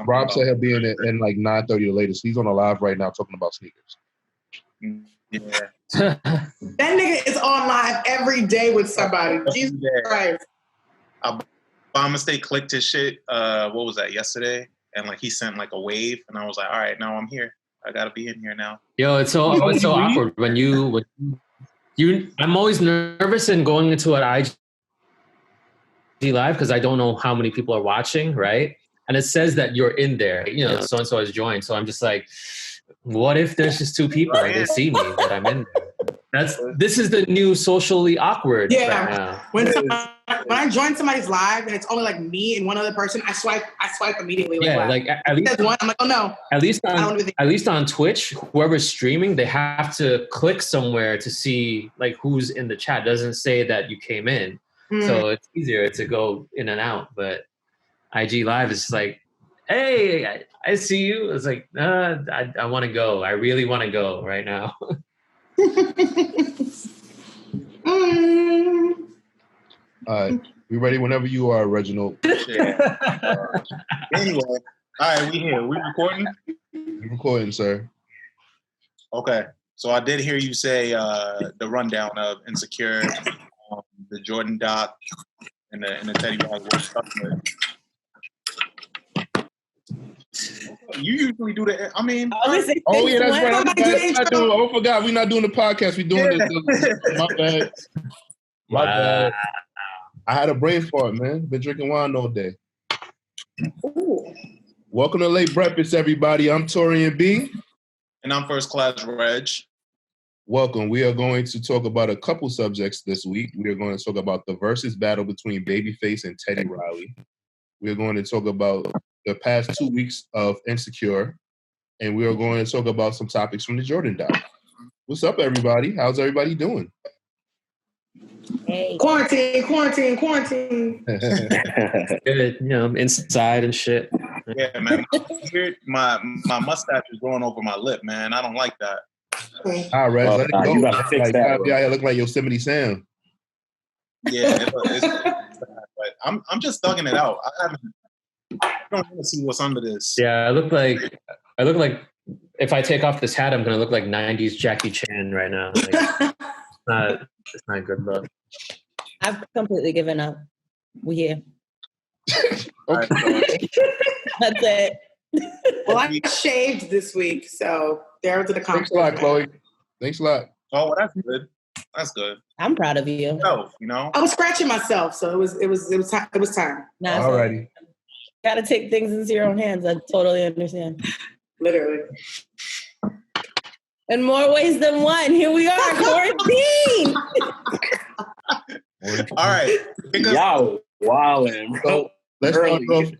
Rob said he'll be in like 9:30 the latest. He's on a live right now talking about sneakers. Yeah. That nigga is on live every day with somebody. Jesus Christ. I by mistake clicked his shit. What was that, yesterday? And like he sent like a wave, and I was like, all right, now I'm here. I gotta be in here now. Yo, it's so awkward when you. I'm always nervous in going into an IG live because I don't know how many people are watching, right? And it says that you're in there, you know, so and so has joined. So I'm just like, what if there's just two people and they see me that I'm in there? This is the new socially awkward right now. When I join somebody's live and it's only like me and one other person, I swipe immediately. Like at least one, I'm like, oh no. At least on Twitch, whoever's streaming, they have to click somewhere to see like who's in the chat. It doesn't say that you came in, so it's easier to go in and out. But IG Live is like, hey, I see you. It's like, I want to go. I really want to go right now. All right, we ready whenever you are, Reginald. Yeah. Anyway, all right, we here. We recording? We're recording, sir. Okay, so I did hear you say the rundown of Insecure, the Jordan doc, and the Teddy Riley. You usually do the. I mean, that's right. I forgot. We're not doing the podcast. We're doing this. My bad. My bad. I had a brain fart, man. Been drinking wine all day. Ooh. Welcome to Late Breakfast, everybody. I'm Torian B. And I'm First Class Reg. Welcome. We are going to talk about a couple subjects this week. We are going to talk about the versus battle between Babyface and Teddy Riley. We are going to talk about the past 2 weeks of Insecure. And we are going to talk about some topics from the Jordan doc. What's up, everybody? How's everybody doing? Hey. Quarantine. Good, you know, I'm inside and shit. Yeah, man. My mustache is growing over my lip, man. I don't like that. Reg, let it go. You gotta fix that. Yeah, I look like Yosemite Sam. Yeah, but I'm just thugging it out. I don't want to see what's under this. Yeah, I look like if I take off this hat, I'm gonna look like '90s Jackie Chan right now. Like, it's not a good look. I've completely given up. We here. Okay. That's it. Well, I shaved this week, so there was an accomplishment. Thanks a lot, Chloe. Thanks a lot. Oh, well, that's good. That's good. I'm proud of you. You know, I was scratching myself, so it was time. Nah, alrighty. Gotta take things into your own hands. I totally understand. Literally. In more ways than one. Here we are, quarantine. All right. Y'all wildin', bro. So let's start off.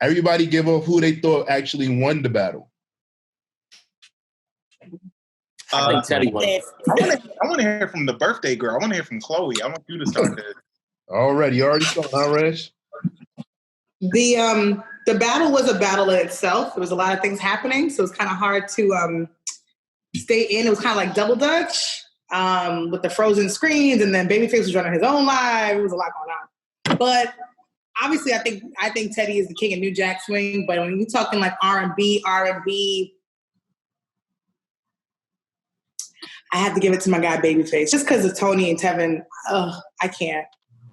Everybody give up who they thought actually won the battle. I think Teddy won. I want to hear from the birthday girl. I want to hear from Chloe. I want you to start this. Already, you already started, huh, Reg? The battle was a battle in itself. There was a lot of things happening, so it was kind of hard to stay in. It was kind of like double dutch with the frozen screens, and then Babyface was running his own live. It was a lot going on. But obviously, I think Teddy is the king of New Jack Swing. But when you're talking like R&B, I have to give it to my guy Babyface just because of Tony and Tevin. I can't.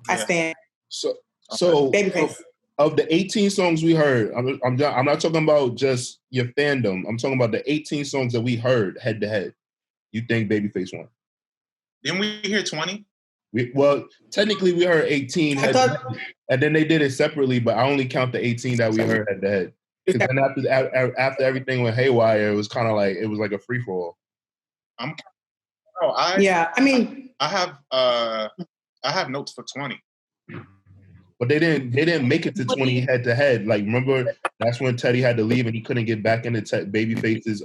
I stand. So Babyface. Of the 18 songs we heard, I'm not talking about just your fandom. I'm talking about the 18 songs that we heard head to head. You think Babyface won? Didn't we hear 20? Well, technically we heard 18 and then they did it separately, but I only count the 18 that we heard head to head. Because then after everything went haywire, it was kind of like it was like a free for all. I have notes for 20. But they didn't make it to 20 head to head. Like, remember, that's when Teddy had to leave and he couldn't get back into Babyface's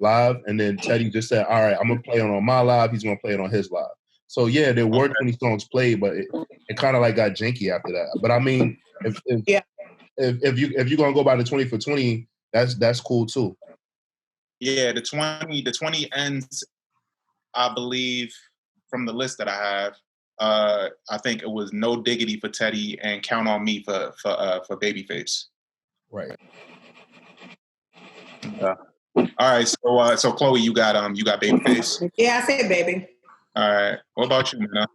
live. And then Teddy just said, all right, I'm going to play it on my live. He's going to play it on his live. So, yeah, there were 20 songs played, but it kind of like got janky after that. But, I mean, if you're going to go by the 20 for 20, that's cool, too. Yeah, the 20 ends, I believe, from the list that I have. I think it was No Diggity for Teddy and Count on Me for Babyface. Right. All right, so Chloe, you got Babyface. Yeah, I said baby. All right, what about you, Mina?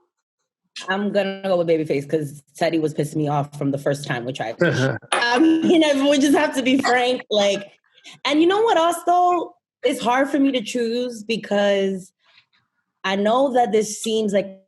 I'm gonna go with Babyface because Teddy was pissing me off from the first time we tried. We just have to be frank. Like, and you know what else though? It's hard for me to choose because I know that this seems like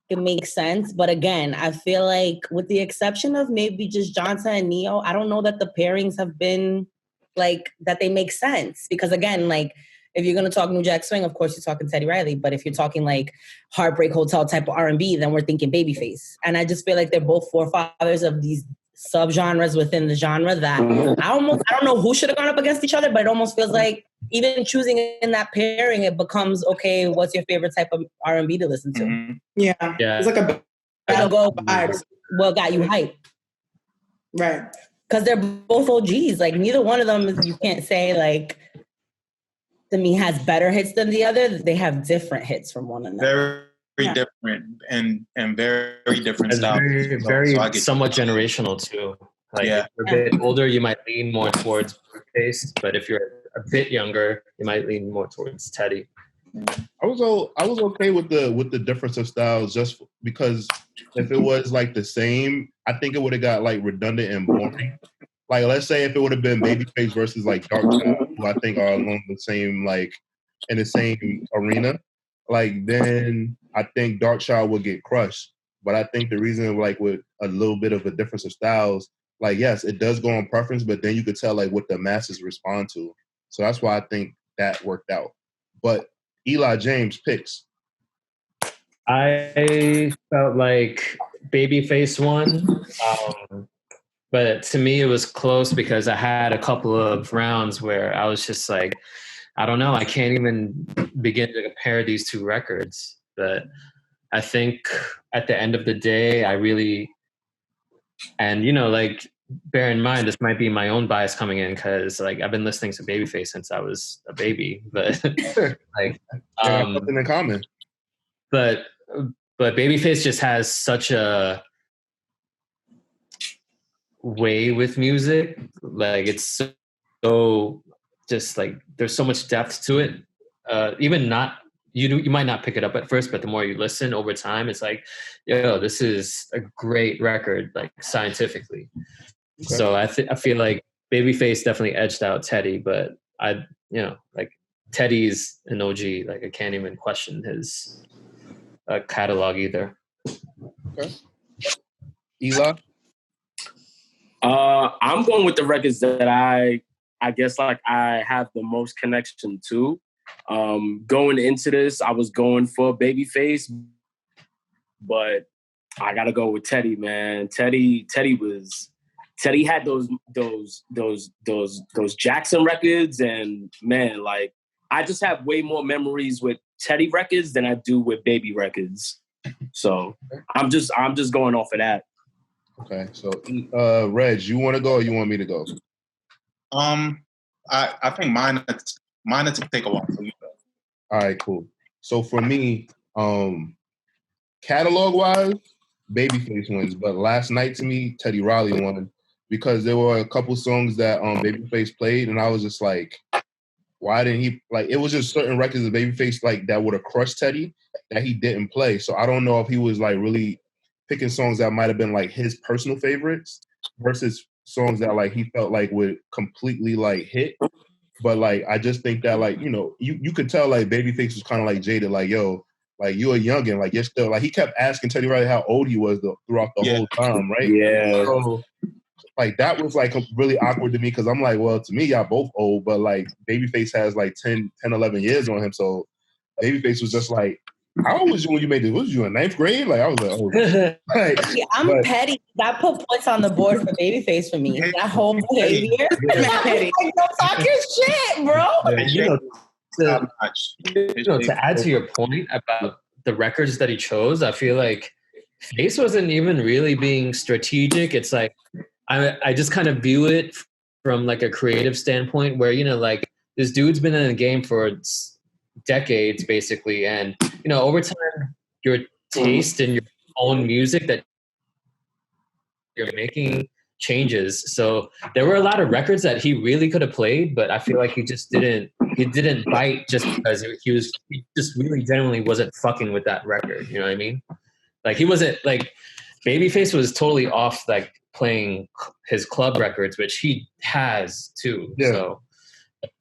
it makes sense, but again, I feel like with the exception of maybe just Johnson and Neo, I don't know that the pairings have been like that they make sense. Because again, like if you're gonna talk New Jack Swing, of course you're talking Teddy Riley. But if you're talking like Heartbreak Hotel type of R&B, then we're thinking Babyface. And I just feel like they're both forefathers of these subgenres within the genre that I don't know who should have gone up against each other, but it almost feels like even choosing in that pairing, it becomes okay. What's your favorite type of R&B to listen to? Mm-hmm. Yeah. It's like a battle vibes. What got you hyped? Right. Because they're both OGs. Like neither one of them, you can't say like to me has better hits than the other. They have different hits from one another. Very different and very different And styles. Very So I get somewhat generational too. Like if you're a bit older, you might lean more towards Babyface, but if you're a bit younger, you might lean more towards Teddy. I was okay with the difference of styles just because if it was like the same, I think it would have got like redundant and boring. Like let's say if it would have been Babyface versus like Dark Child, who I think are along the same like in the same arena, like then I think Dark Child would get crushed. But I think the reason like with a little bit of a difference of styles, like yes, it does go on preference, but then you could tell like what the masses respond to. So that's why I think that worked out. But Eli James picks. I felt like Babyface won, but to me it was close because I had a couple of rounds where I was just like, I don't know, I can't even begin to compare these two records. But I think at the end of the day, I really, and you know, like bear in mind, this might be my own bias coming in because like I've been listening to Babyface since I was a baby, but like nothing in common. But Babyface just has such a way with music. Like it's so just like there's so much depth to it. Even not you might not pick it up at first, but the more you listen over time, it's like, yo, this is a great record, like scientifically. Okay. So I feel like Babyface definitely edged out Teddy, but like Teddy's an OG. Like I can't even question his catalog either. Okay. Eli? I'm going with the records that I guess like I have the most connection to. Going into this, I was going for Babyface, but I gotta go with Teddy, man. Teddy had those Jackson records, and man, like I just have way more memories with Teddy records than I do with Baby records. So I'm just going off of that. Okay, so Reg, you want to go or you want me to go? I think mine to take a while. So you go. All right, cool. So for me, catalog wise, Babyface wins, but last night to me, Teddy Riley won because there were a couple songs that Babyface played, and I was just like, why didn't he like? It was just certain records of Babyface like that would have crushed Teddy that he didn't play. So I don't know if he was like really picking songs that might have been like his personal favorites versus songs that like he felt like would completely like hit. But like I just think that like you could tell like Babyface was kind of like jaded, like yo, like you're a youngin', like you're still like he kept asking Teddy Riley how old he was throughout the whole time, right? Yeah. So, like that was like really awkward to me because I'm like, well, to me, y'all both old, but like Babyface has like 10, 11 years on him. So Babyface was just like, how old was you when you made this? Was you in 9th grade? Like I was like, oh, like, yeah, I'm petty. That put points on the board for Babyface for me. That whole behavior, petty. Like, don't talk your shit, bro. To add to your point about the records that he chose, I feel like Face wasn't even really being strategic. It's like I just kind of view it from like a creative standpoint where, like this dude's been in the game for decades basically. And, over time, your taste in your own music that you're making changes. So there were a lot of records that he really could have played, but I feel like he didn't bite just because he just really genuinely wasn't fucking with that record. You know what I mean? Like he wasn't like Babyface was totally off like playing his club records, which he has too. Yeah. So,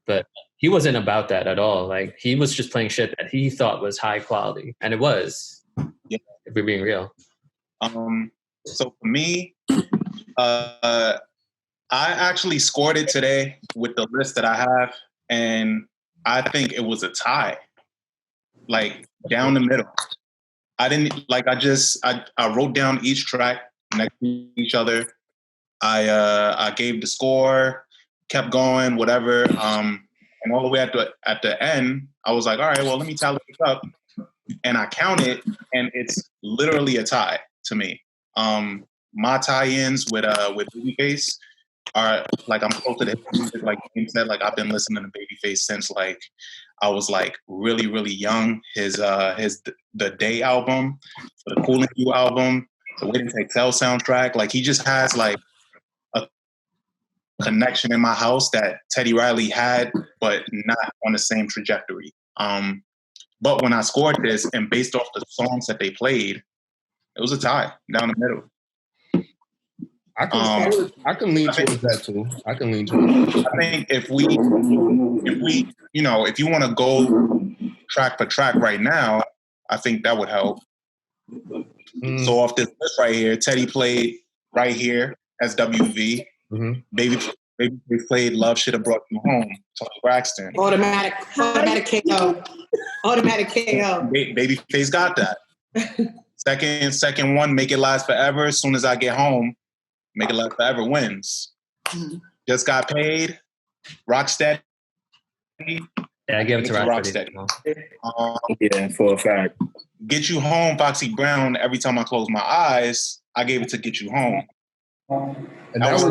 but he wasn't about that at all. Like he was just playing shit that he thought was high quality, and it was. Yeah. If we're being real. So for me, I actually scored it today with the list that I have, and I think it was a tie, like down the middle. I didn't like. I wrote down each track next to each other. I gave the score, kept going, whatever. And all the way at the end, I was like, all right, well, let me tally this up, and I counted, and it's literally a tie to me. My tie-ins with Babyface are like I'm close to the music, like James said. Like I've been listening to Babyface since like I was like really really young. His The Day album, the Cool and You album, the Waiting to Exhale soundtrack. Like he just has like a connection in my house that Teddy Riley had, but not on the same trajectory. But when I scored this and based off the songs that they played, it was a tie down the middle. I can lean towards that too. I can lean towards that. I think if we, if you want to go track for track right now, I think that would help. So off this list right here, Teddy played Right Here as WV. Mm-hmm. Baby played Love Should Have Brought You Home, Tony Braxton. Automatic KO. Automatic KO. Babyface got that. Second one, Make It Last Forever. As soon as I get home, Make It Last Forever wins. Mm-hmm. Just Got Paid, Rocksteady. Yeah, I give it to Rocksteady. Yeah, for a fact. Get You Home, Foxy Brown. Every time I close my eyes, I gave it to Get You Home. And that was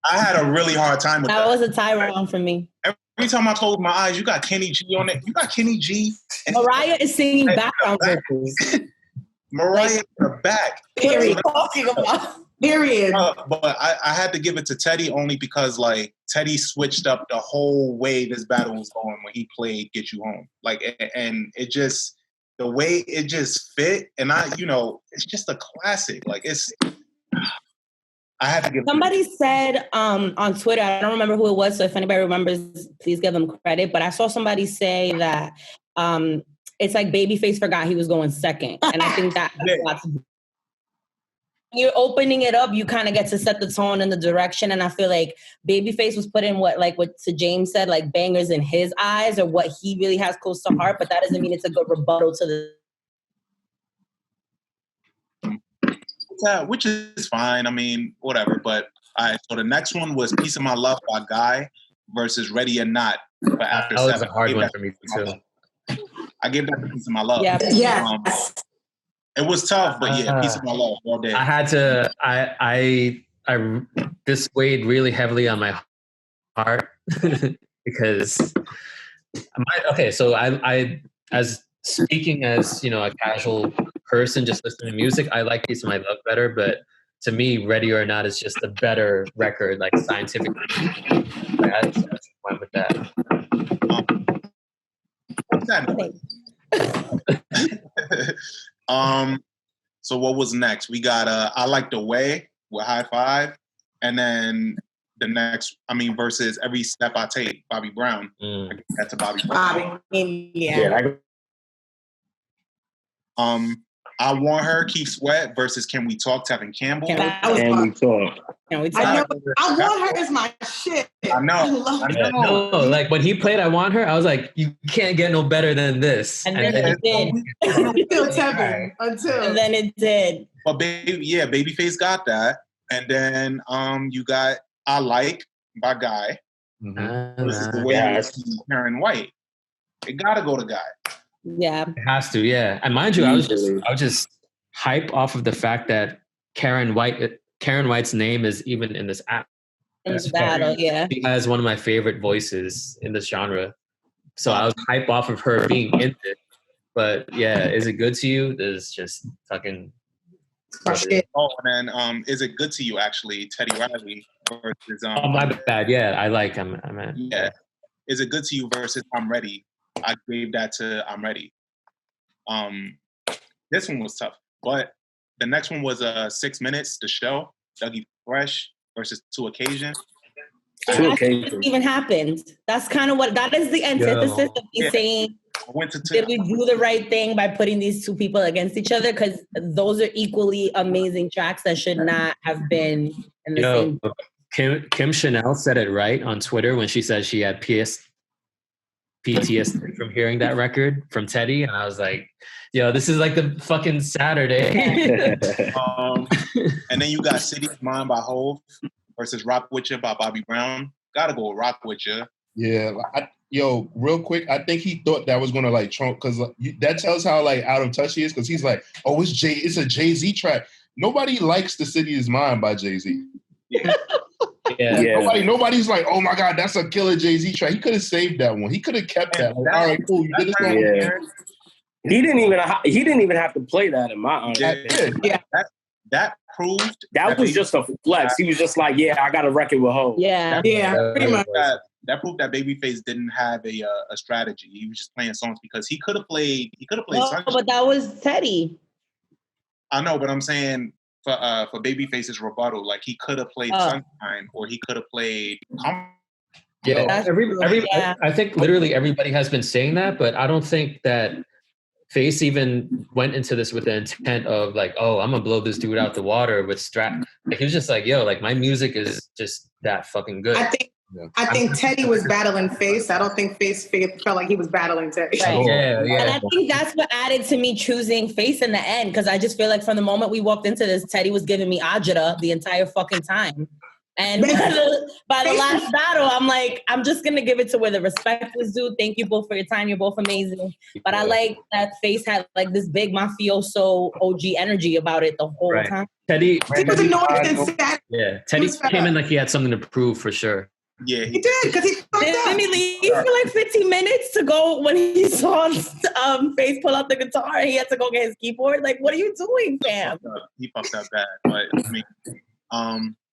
I had a really hard time with that. That was a tie round for me. Every time I close my eyes, you got Kenny G on it. You got Kenny G. Mariah is singing background vocals. Mariah in the back. Period. Period. But I had to give it to Teddy only because like Teddy switched up the whole way this battle was going when he played Get You Home. Like, and it just, the way it just fit, and it's just a classic. Like I had to give. Somebody said on Twitter, I don't remember who it was, so if anybody remembers, please give them credit. But I saw somebody say that it's like Babyface forgot he was going second, and I think that you're opening it up, you kind of get to set the tone and the direction. And I feel like Babyface was putting what Sir James said, like bangers in his eyes or what he really has close to heart, but that doesn't mean it's a good rebuttal to the... Which is fine. I mean, whatever. But all right, so the next one was Piece of My Love by Guy versus Ready or Not for After That 7. was a hard one for me too. I gave that to Piece of My Love. Yeah. It was tough, but Piece of My Love all day. I had to. I this weighed really heavily on my heart because So I as speaking as a casual person just listening to music, I like Piece of My Love better. But to me, Ready or Not is just a better record, like scientifically. I just went with that. What's that? So what was next? We got I Like the Way with High Five, and then the next, versus Every Step I Take, Bobby Brown. I guess that's a Bobby Brown. I Want Her, Keith Sweat versus Can We Talk, Tevin Campbell. Can we talk? I Want Her is my shit. I know. No, like when he played I Want Her, I was like, you can't get no better than this. And then it did. Until Tevin. And then it did. But Babyface got that. And then you got I Like by Guy. Versus the way you see Karen White. It gotta go to Guy. Yeah. It has to, yeah. And mind you, I was just hype off of the fact that Karen White's name is even in this app. In this battle, yeah. She has one of my favorite voices in this genre. So I was hype off of her being in it. But yeah, Is It Good to You? Is just fucking Oh, and then Is It Good to You, actually, Teddy Riley versus oh, my bad. Yeah, I like him. I mean, yeah. Is It Good to You versus I'm Ready. I gave that to I'm Ready. This one was tough, but the next one was 6 Minutes, the show, Dougie Fresh versus Two Occasion. So that even happened. That's kind of what, that is the antithesis of me saying, did we do the right thing by putting these two people against each other? Because those are equally amazing tracks that should not have been in the same. Kim Chanel said it right on Twitter when she said she had PTSD from hearing that record from Teddy, and I was like, yo, this is like the fucking Saturday. And then you got City's Mind by Hov versus Rock With Ya by Bobby Brown. Gotta go Rock With Ya. Yeah, real quick, I think he thought that was gonna like trump, because that tells how like out of touch he is, because he's like, oh, it's a Jay-Z track. Nobody likes The City Is Mine by Jay-Z. Yeah. Nobody's like, oh my God, that's a killer Jay-Z track. He could have saved that one. He could have kept that. Like, all right, cool. You did this one. Yeah. He didn't even have to play that in my honest opinion. Yeah. That proved that was just a flex. He was just like, yeah, I got a record with Hov. Pretty much. That proved that Babyface didn't have a strategy. He was just playing songs because he could have played. Sunshine. But that was Teddy. I know, but I'm saying for Babyface's rebuttal, like he could have played Sunshine, or he could have played. I think literally everybody has been saying that, but I don't think that Face even went into this with the intent of like, oh, I'm gonna blow this dude out the water with strap. Like he was just like, yo, like my music is just that fucking good. I think Teddy was battling Face. I don't think Face felt like he was battling Teddy. Right. Yeah. And I think that's what added to me choosing Face in the end, because I just feel like from the moment we walked into this, Teddy was giving me Ajita the entire fucking time. And by the last battle, I'm like, I'm just going to give it to where the respect was due. Thank you both for your time. You're both amazing. But I like that Face had like this big mafioso OG energy about it the whole time. Teddy came in like he had something to prove for sure. Yeah, he did, because he didn't he leave for like 15 minutes to go when he saw Face pull out the guitar and he had to go get his keyboard? Like, what are you doing, fam? He fucked up bad. But I mean,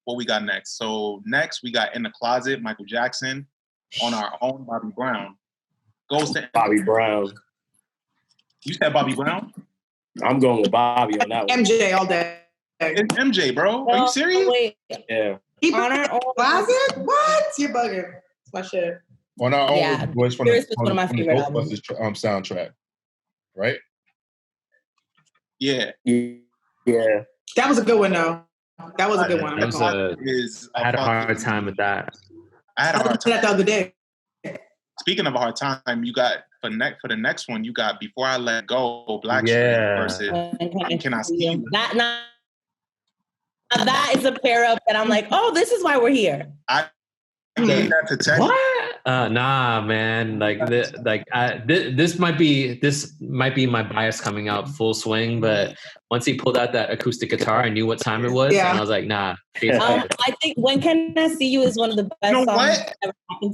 what we got next? So next we got In the Closet, Michael Jackson. On Our Own, Bobby Brown. Goes to Bobby Brown. You said Bobby Brown? I'm going with Bobby on that one. MJ all day. It's MJ, bro. Are you serious? Wait. Yeah. On Our Own Closet? What? You're bugging. It's my shit. On Our Own was from one of my favorite albums. Soundtrack, right? Yeah. Yeah. That was a good one, though. That was a good one. I had a hard time with that. I had a hard time. That the other day. Speaking of a hard time, you got for the next one, you got Before I Let Go, Blackstreet versus Can I See You? That is a pair up that I'm like, oh, this is why we're here. I gave that to Teddy. What? Nah, man. Like, this might be my bias coming out full swing. But once he pulled out that acoustic guitar, I knew what time it was, and I was like, nah. I think When Can I See You is one of the best songs that ever happened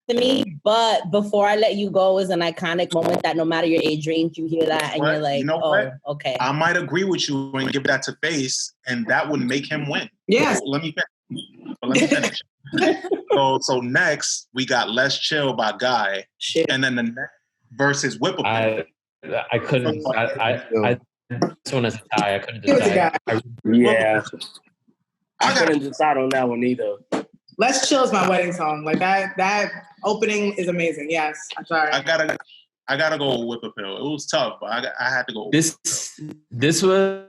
to me. But Before I Let You Go is an iconic moment that no matter your age range, you hear that and you're like, okay. I might agree with you and give that to Face, and that would make him win. Yes. Let me finish. So next we got Let's Chill by Guy, and then the next versus Whip Appeal. I couldn't. This one is a tie. I couldn't decide. I couldn't decide on that one either. Let's Chill is my wedding song. Like that opening is amazing. Yes, I'm sorry. I gotta go with Whip Appeal. It was tough, but I had to go. This was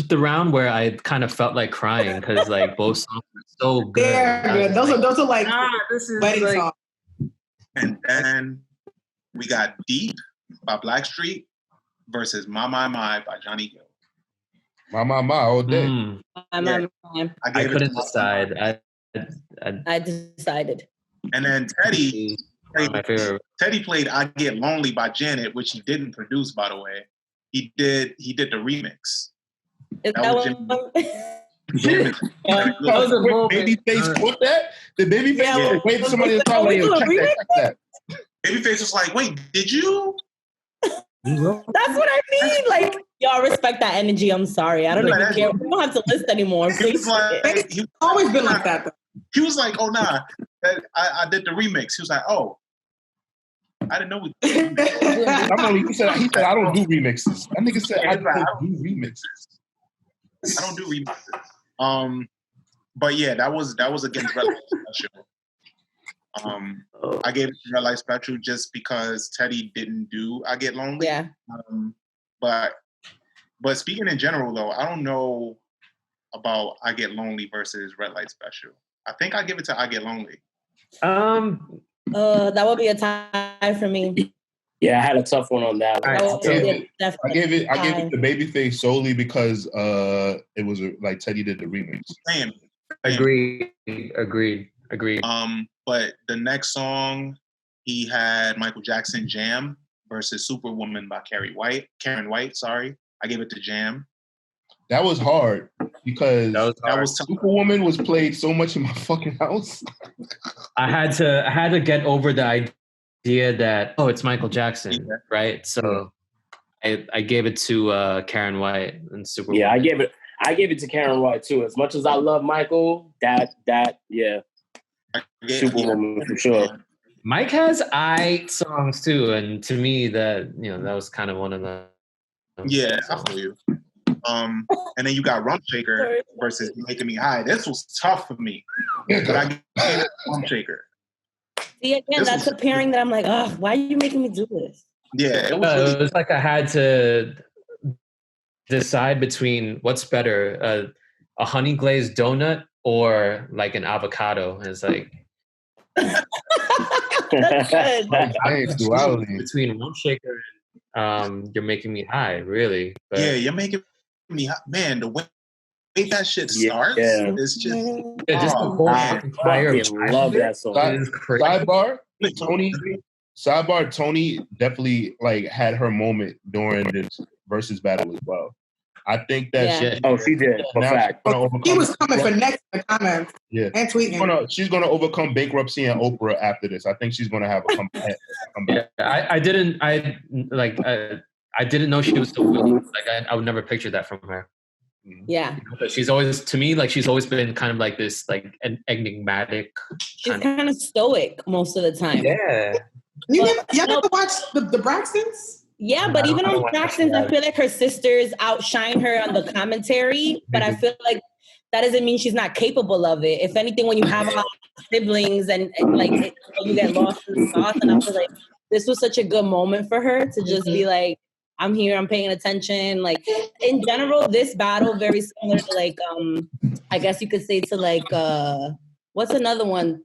the round where I kind of felt like crying because like both songs were so good. They're good. Those are like wedding songs. And then we got Deep by Blackstreet versus My by Johnny Gill. My all day. I couldn't decide. I decided. And then Teddy played I Get Lonely by Janet, which he didn't produce, by the way. He did the remix. Is that one? Babyface put that? Did Babyface wait for somebody to talk like, yo, check that? Babyface was like, wait, did you? That's what I mean. Like, Y'all respect that energy. I'm sorry. I don't even care. We don't have to list anymore. He's like, He's always been like that, though. He was like, oh, nah, I did the remix. He was like, oh, I didn't know we did the remix. He said, I don't do remixes. That nigga said, I don't do remixes. I don't do remixes. But yeah, that was against Red Light Special. I gave it to Red Light Special just because Teddy didn't do I Get Lonely. Yeah. But speaking in general though, I don't know about I Get Lonely versus Red Light Special. I think I give it to I Get Lonely. That would be a tie for me. Yeah, I had a tough one on that. I gave it to Babyface solely because it was like Teddy did the remix. Same. Agreed. But the next song, he had Michael Jackson Jam versus Superwoman by Karen White. Sorry, I gave it to Jam. That was hard because that was Superwoman was played so much in my fucking house. I had to get over the idea that it's Michael Jackson, right? So I gave it to Karen White and Superwoman. Yeah, I gave it to Karen White too. As much as I love Michael, Superwoman for sure. Mike has songs too, and to me that was kind of one of the I feel you. And then you got Rump Shaker versus Making Me High. This was tough for me. But I gave it Rump Shaker. See, again, that's a pairing that I'm like, why are you making me do this? Yeah, it was like I had to decide between what's better, a honey glazed donut or like an avocado. And it's like between Rump Shaker and You're Making Me High, really. But You're making me high. Man, the way that shit starts, it's just the whole entire love that song. Sidebar, Tony definitely like had her moment during this versus battle as well. I think that she did. For fact. He was coming for next in the comments. Yeah. And tweeting. She's gonna overcome bankruptcy and Oprah after this. I think she's gonna have a comeback. I didn't know she was so good. Like I would never picture that from her. Yeah. But she's always been kind of like this, like an enigmatic. She's kind of stoic most of the time. Yeah. Y'all ever watch the Braxtons? Yeah, but even on Braxton's, I feel like her sisters outshine her on the commentary, but I feel like that doesn't mean she's not capable of it. If anything, when you have a lot of siblings and like you get lost in the sauce, and I feel like this was such a good moment for her to just be like, I'm here, I'm paying attention. Like in general, this battle very similar to like I guess you could say to like what's another one?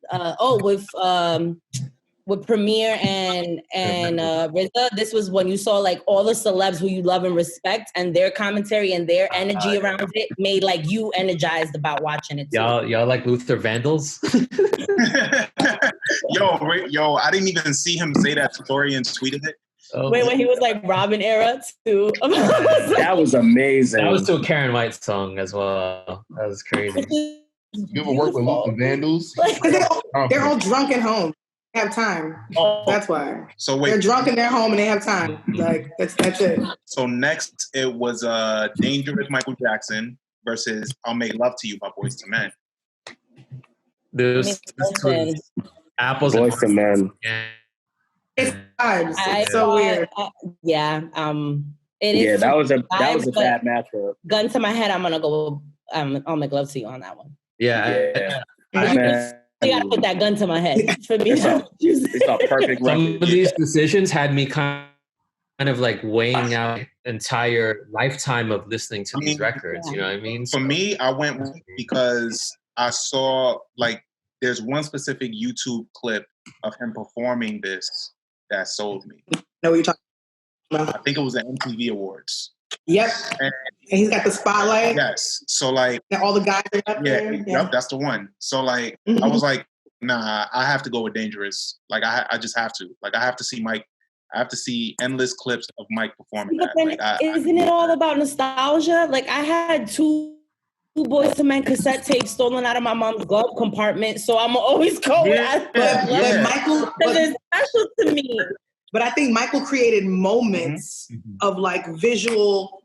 With Premier and RZA, this was when you saw like all the celebs who you love and respect, and their commentary and their energy around it made like you energized about watching it too. Y'all like Luther Vandals? Yo, I didn't even see him say that story and tweeted it. Wait, when he was like Robin era too. That was amazing. That was to a Karen White song as well. That was crazy. You ever work with Luther Vandals? They're all drunk at home. Have time. That's why. So wait, they're drunk in their home and they have time. Like that's it. So next it was Dangerous Michael Jackson versus I'll Make Love to You by Boyz II Men. This was apples and Boyz II Men. It's vibes. It's so weird. It is. That was a bad matchup. Gun to my head, I'm gonna go. I'll Make Love to You on that one. Yeah. You gotta put that gun to my head for me. It's a perfect record. Some of these decisions had me kind of like weighing out entire lifetime of listening to these records. You know what I mean? For me, I went with because I saw like there's one specific YouTube clip of him performing this that sold me. Know what you're talking about? I think it was the MTV Awards. Yep. And he's got the spotlight. Yes. So like and all the guys are up there. Yep, that's the one. So like I was like, nah, I have to go with Dangerous. Like I just have to. Like I have to see Mike. I have to see endless clips of Mike performing that. Like, isn't it all about nostalgia? Like I had two Boyz II Men cassette tapes stolen out of my mom's glove compartment, so I'm always go with Michael. Because it's special to me. But I think Michael created moments of like visual,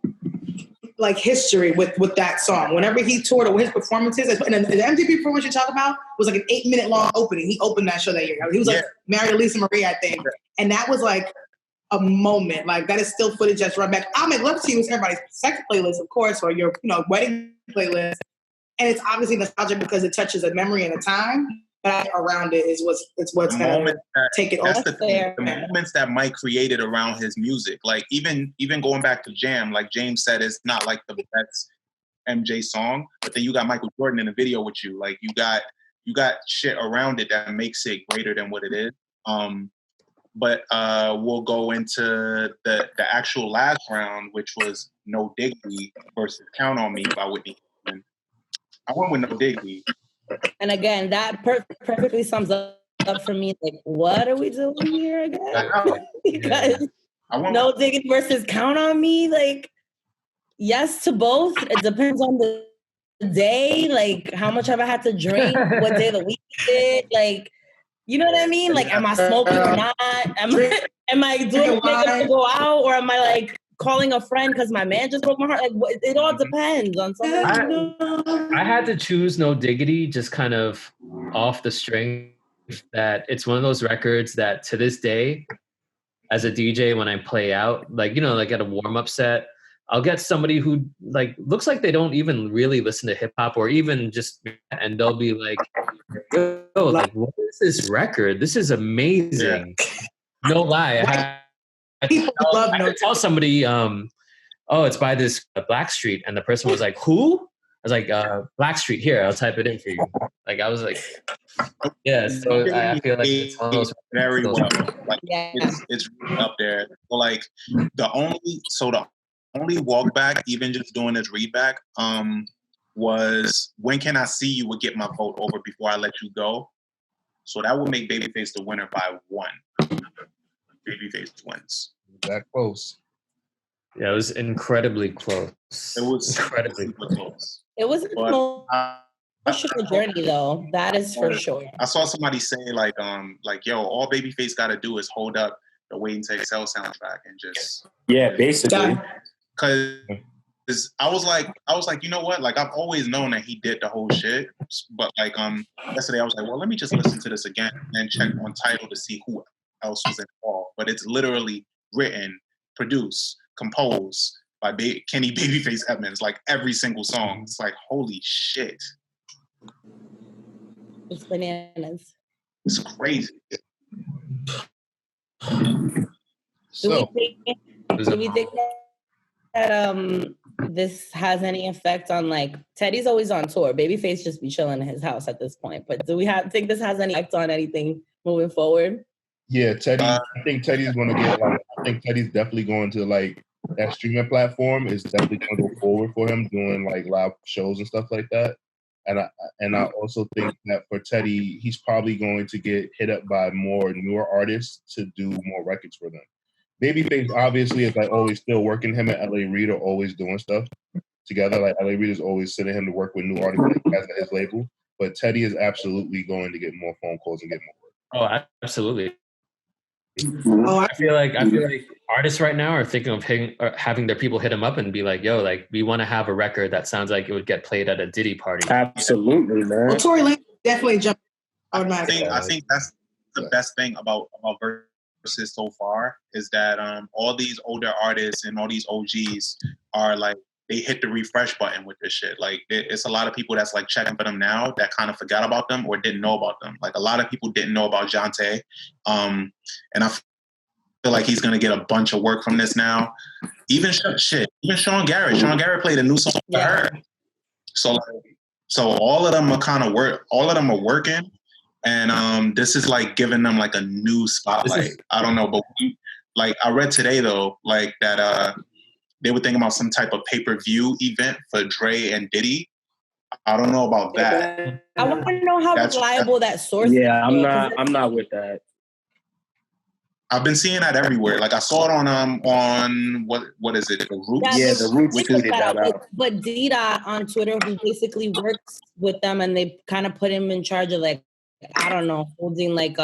like history with that song. Whenever he toured or his performances, and the MTV performance you talk about was like an 8-minute long opening. He opened that show that year. He was like married to Lisa Marie, I think, and that was like a moment. Like that is still footage that's run back. I'll make love to you is everybody's sex playlist, of course, or your wedding playlist, and it's obviously nostalgic because it touches a memory and a time. But around it is what's gonna take it off. The moments that Mike created around his music, like even going back to Jam, like James said, it's not like the best MJ song, but then you got Michael Jordan in the video with you. Like you got shit around it that makes it greater than what it is. But we'll go into the actual last round, which was No Diggity versus Count on Me by Whitney Houston. I went with No Diggity. And again, that perfectly sums up for me, like, what are we doing here again? Because No Diggity versus Count on Me, like, yes to both. It depends on the day, like, how much have I had to drink, what day of the week it, like, you know what I mean? Like, am I smoking or not? Am I doing makeup to go out, or am I, like, calling a friend because my man just broke my heart? Like, it all depends on something. I had to choose No Diggity just kind of off the string that it's one of those records that to this day, as a DJ, when I play out, like, like at a warm-up set, I'll get somebody who like looks like they don't even really listen to hip hop or even just, and they'll be like, "Yo, like, what is this record? This is amazing." Yeah. No lie. I could tell somebody, oh, it's by this Blackstreet, and the person was like, "Who?" I was like, "Blackstreet." Here, I'll type it in for you. Like, I was like, yeah. So I feel like it's one of those very well. Like, it's up there. So, like the only walk back, even just doing this read back, was When Can I See You would get my vote over Before I Let You Go. So that would make Babyface the winner by 1. Babyface wins. That close. Yeah, it was incredibly close. It was incredibly close. It was an emotional journey, though. That is for sure. I saw somebody say like, yo, all Babyface got to do is hold up the Waiting to Exhale soundtrack and just basically. Because I was like, you know what? Like, I've always known that he did the whole shit, but like yesterday I was like, well, let me just listen to this again and check on Tidal to see who else was involved. But it's literally written, produced, composed by Kenny Babyface Edmonds, like every single song. It's like, holy shit. It's bananas. It's crazy. Do we think that this has any effect on, like, Teddy's always on tour. Babyface just be chilling in his house at this point. But do we think this has any effect on anything moving forward? Yeah, Teddy. I think Teddy's going to get like. I think Teddy's definitely going to like that streaming platform is definitely going to go forward for him doing like live shows and stuff like that. And I also think that for Teddy, he's probably going to get hit up by more newer artists to do more records for them. Babyface obviously is like always still working. Him and L.A. Reid are always doing stuff together. Like L.A. Reid is always sending him to work with new artists like he has at his label. But Teddy is absolutely going to get more phone calls and get more work. Oh, absolutely. I feel like artists right now are thinking of having their people hit them up and be like, "Yo, like, we want to have a record that sounds like it would get played at a Diddy party." Absolutely, man. Well, Tory Lanez definitely jumped automatically. I think that's the best thing about Versus so far is that all these older artists and all these OGs are like, they hit the refresh button with this shit. Like, it's a lot of people that's like checking for them now that kind of forgot about them or didn't know about them. Like, a lot of people didn't know about Jonte. And I feel like he's going to get a bunch of work from this now. Even Sean Garrett. Sean Garrett played a new song for her. So all of them are working. And this is like giving them like a new spotlight. I don't know, but like I read today though, like that they were thinking about some type of pay-per-view event for Dre and Diddy. I don't know about that. I want to know how reliable that source is. Yeah, I'm not with that. I've been seeing that everywhere. Like I saw it on what is it? The Roots? Yeah, the Roots tweeted that out. But D-Dot on Twitter, who basically works with them, and they kind of put him in charge of like I don't know, holding like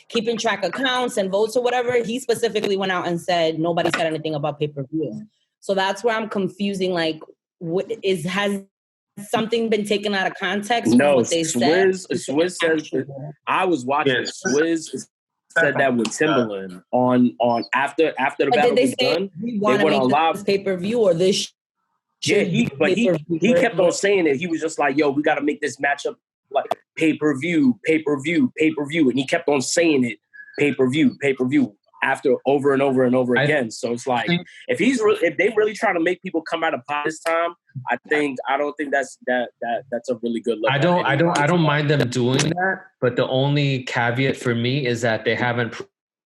keeping track of counts and votes or whatever. He specifically went out and said nobody said anything about pay-per-view. So that's where I'm confusing. Like, has something been taken out of context from what they said? Swizz says I was watching. Swizz said that with Timbaland on after the battle was done. They went on live pay-per-view or this. Yeah, he kept on saying it. He was just like, "Yo, we got to make this matchup like pay-per-view, pay-per-view, pay-per-view," and he kept on saying it, pay-per-view, pay-per-view, after over and over and over again. So it's like if they really trying to make people come out of pot this time, I don't think that's a really good look. I don't mind them doing that, but the only caveat for me is that they haven't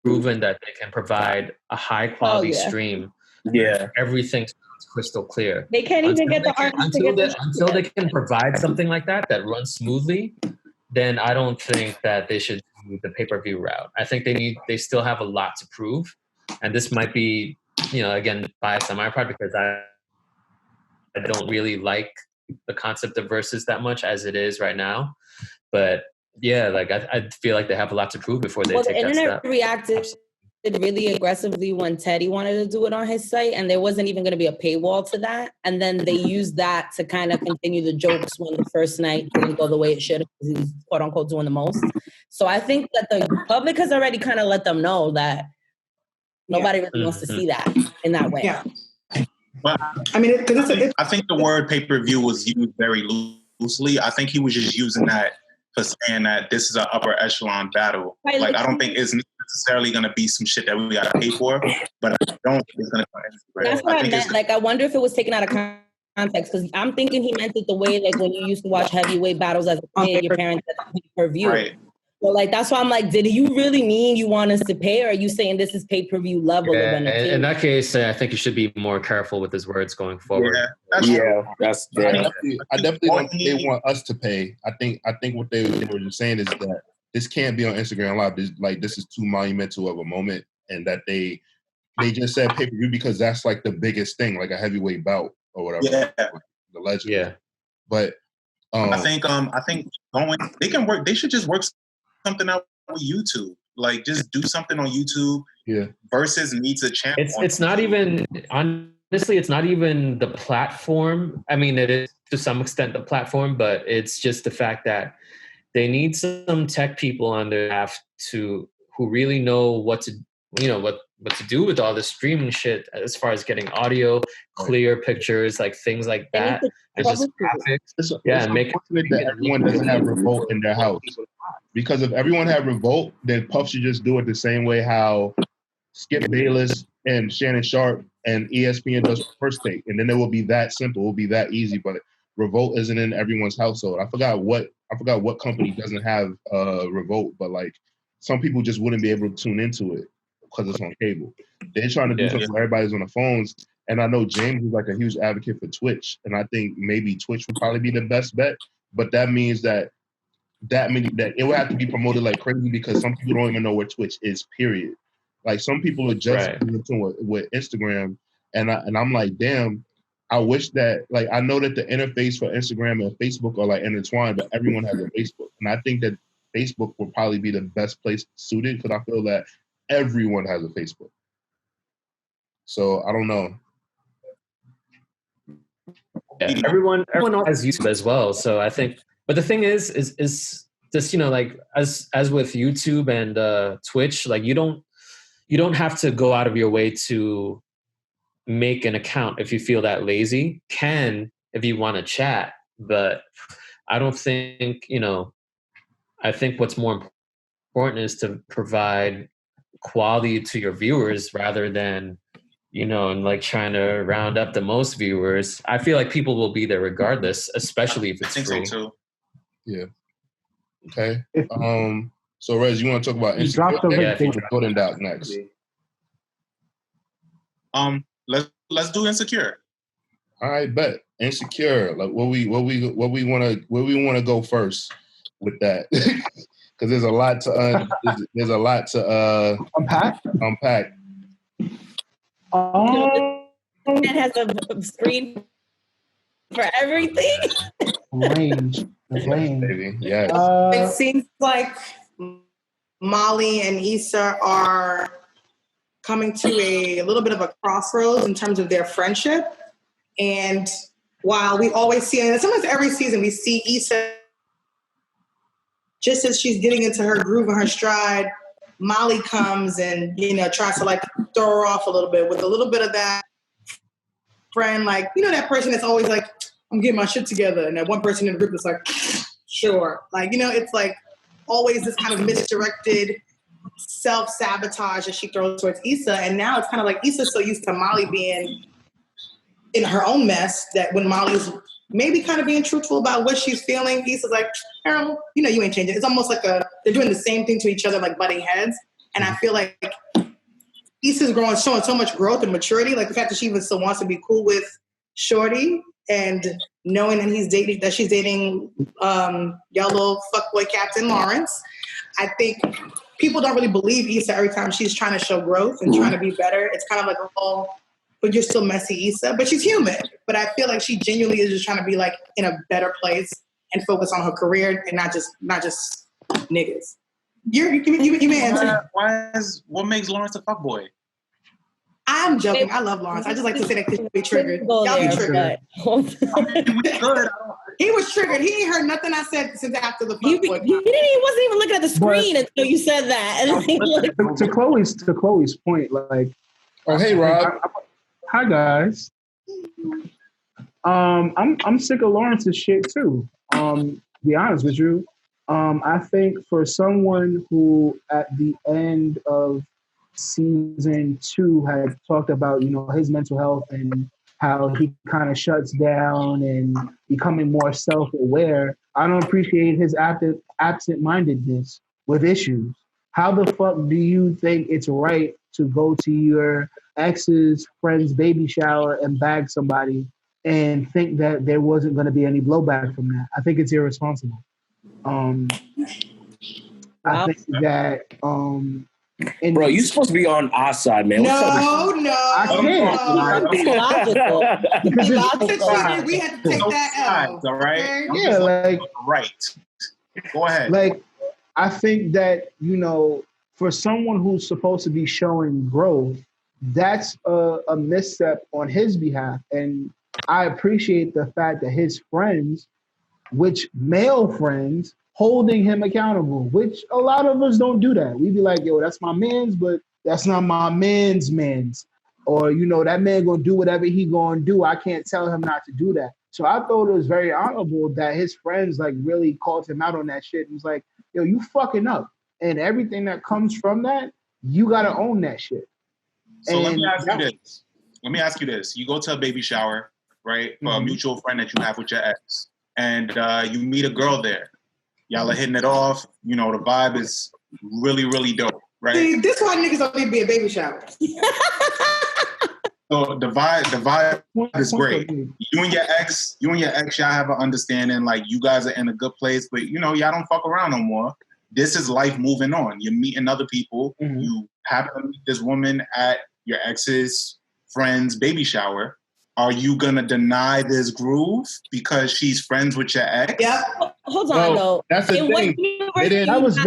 proven that they can provide a high quality stream. Yeah, everything's crystal clear. They can't even get the artists until they can provide something like that runs smoothly. Then I don't think that they should do the pay-per-view route. I think they still have a lot to prove, and this might be, again, biased on my part because I don't really like the concept of versus that much as it is right now. But yeah, like I feel like they have a lot to prove before they take that step. The internet reacted really aggressively when Teddy wanted to do it on his site, and there wasn't even going to be a paywall to that. And then they used that to kind of continue the jokes when the first night didn't go the way it should because he's quote unquote doing the most. So I think that the public has already kind of let them know that nobody really wants to see that in that way. Yeah. But I mean, I think the word pay-per-view was used very loosely. I think he was just using that for saying that this is an upper echelon battle. Right, like, I don't think it's necessarily going to be some shit that we got to pay for, but I don't think it's going to come. That's what I meant. Like, I wonder if it was taken out of context, because I'm thinking he meant it the way, like, when you used to watch heavyweight battles as a kid, your parents had to pay per view. Right. So, like, that's why I'm like, did you really mean you want us to pay, or are you saying this is pay-per-view level of entertainment? In that case, I think you should be more careful with his words going forward. I definitely don't think they want us to pay. I think what they were just saying is that this can't be on Instagram Live. This is too monumental of a moment, and that they just said pay-per-view because that's like the biggest thing, like a heavyweight bout or whatever. Yeah. The legend. Yeah. But I think they can work. They should just work something out with YouTube. Like, just do something on YouTube. Yeah. Versus needs a channel. It's not even, honestly, it's not even the platform. I mean, it is to some extent the platform, but it's just the fact that they need some tech people on their staff who really know what to do with all this streaming shit as far as getting audio, clear pictures, like things like that, and just graphics. And make it that everyone doesn't have Revolt in their house. Because if everyone had Revolt, then Puff should just do it the same way how Skip Bayless and Shannon Sharp and ESPN does First Take, and then it will be that simple. It will be that easy. But Revolt isn't in everyone's household. I forgot what company doesn't have Revolt, but like some people just wouldn't be able to tune into it because it's on cable. They're trying to do something where everybody's on the phones. And I know James is like a huge advocate for Twitch, and I think maybe Twitch would probably be the best bet. But that means that it would have to be promoted like crazy because some people don't even know where Twitch is. Period. Like some people are just into it with Instagram, and I'm like, damn. I wish that, like, I know that the interface for Instagram and Facebook are like intertwined, but everyone has a Facebook, and I think that Facebook will probably be the best place suited because I feel that everyone has a Facebook. So I don't know. Yeah, everyone has YouTube as well. So I think, but the thing is just, like as with YouTube and Twitch, like you don't have to go out of your way to make an account if you feel that lazy. If you want to chat, but I don't think, I think what's more important is to provide quality to your viewers rather than, and like trying to round up the most viewers. I feel like people will be there regardless, especially if it's free. So too. Yeah. Okay. So Rez, you want to talk about Golden Dot next? Let's do Insecure. All right, bet. Insecure. Like what we want to go first with that, because there's a lot to unpack. It has a screen for everything. Range. The blame. Baby. Yes. It seems like Molly and Issa are coming to a little bit of a crossroads in terms of their friendship. And while we always see, and sometimes every season we see Issa, just as she's getting into her groove and her stride, Molly comes and, tries to like throw her off a little bit with a little bit of that friend, like, that person that's always like, I'm getting my shit together. And that one person in the group is like, sure. Like, it's like always this kind of misdirected self-sabotage that she throws towards Issa. And now it's kind of like Issa's so used to Molly being in her own mess that when Molly's maybe kind of being truthful about what she's feeling, Issa's like, Harold, you ain't changing. It's almost like they're doing the same thing to each other, like butting heads. And I feel like Issa's showing so much growth and maturity. Like the fact that she even still wants to be cool with Shorty and knowing that she's dating yellow fuckboy Captain Lawrence. I think people don't really believe Issa every time she's trying to show growth and trying to be better. It's kind of like, but you're still messy, Issa. But she's human. But I feel like she genuinely is just trying to be like in a better place and focus on her career and not just niggas. You may answer. What makes Lawrence a fuckboy? I'm joking. I love Lawrence. I just like to say that because be triggered. Y'all be triggered. He was triggered. He ain't heard nothing I said since after the fuckboy. He wasn't even looking at the screen until you said that. And to Chloe's point, like, oh hey Rob. Hi guys. I'm sick of Lawrence's shit too. Be honest with you. I think for someone who at the end of season 2 had talked about, his mental health and how he kind of shuts down and becoming more self-aware, I don't appreciate his absent-mindedness with issues. How the fuck do you think it's right to go to your ex's friend's baby shower and bag somebody and think that there wasn't going to be any blowback from that? I think it's irresponsible. I think that bro, you're supposed to be on our side, man. No, I can't. Because we had to take that L. All right. Yeah, like right. Go ahead. Like, I think that for someone who's supposed to be showing growth, that's a misstep on his behalf, and I appreciate the fact that his friends, which male friends, holding him accountable, which a lot of us don't do that. We be like, yo, that's my man's, but that's not my man's. Or, that man gonna do whatever he gonna do. I can't tell him not to do that. So I thought it was very honorable that his friends like really called him out on that shit. And was like, yo, you fucking up. And everything that comes from that, you gotta own that shit. So let me ask you this. You go to a baby shower, right? For a mutual friend that you have with your ex. And you meet a girl there. Y'all are hitting it off. The vibe is really, really dope, right? See, this why niggas don't need to be at baby showers. So the vibe is great. You and your ex, y'all have an understanding, like you guys are in a good place, but y'all don't fuck around no more. This is life moving on. You're meeting other people. Mm-hmm. You happen to meet this woman at your ex's friend's baby shower. Are you gonna deny this groove because she's friends with your ex? Yeah. Hold on, though. That's the thing. That was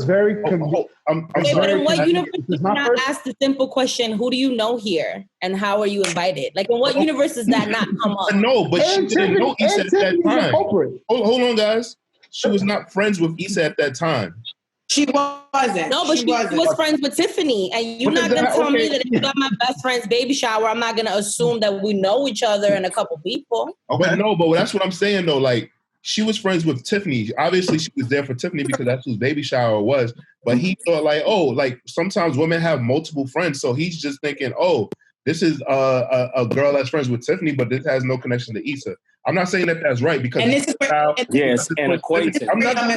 very. In what universe did you not ask the simple question? Who do you know here, and how are you invited? Like, in what universe does that not come up? No, but she didn't know Issa at that time. Hold on, guys. She was not friends with Issa at that time. She wasn't. No, but she was friends with Tiffany. And you're not going to tell me that if you got my best friend's baby shower, I'm not going to assume that we know each other and a couple people. Okay. But that's what I'm saying, though. Like, she was friends with Tiffany. Obviously, she was there for Tiffany because that's whose baby shower was. But he thought, like, sometimes women have multiple friends. So he's just thinking, this is a girl that's friends with Tiffany, but this has no connection to Issa. I'm not saying that that's right because it's an acquaintance. I'm not done.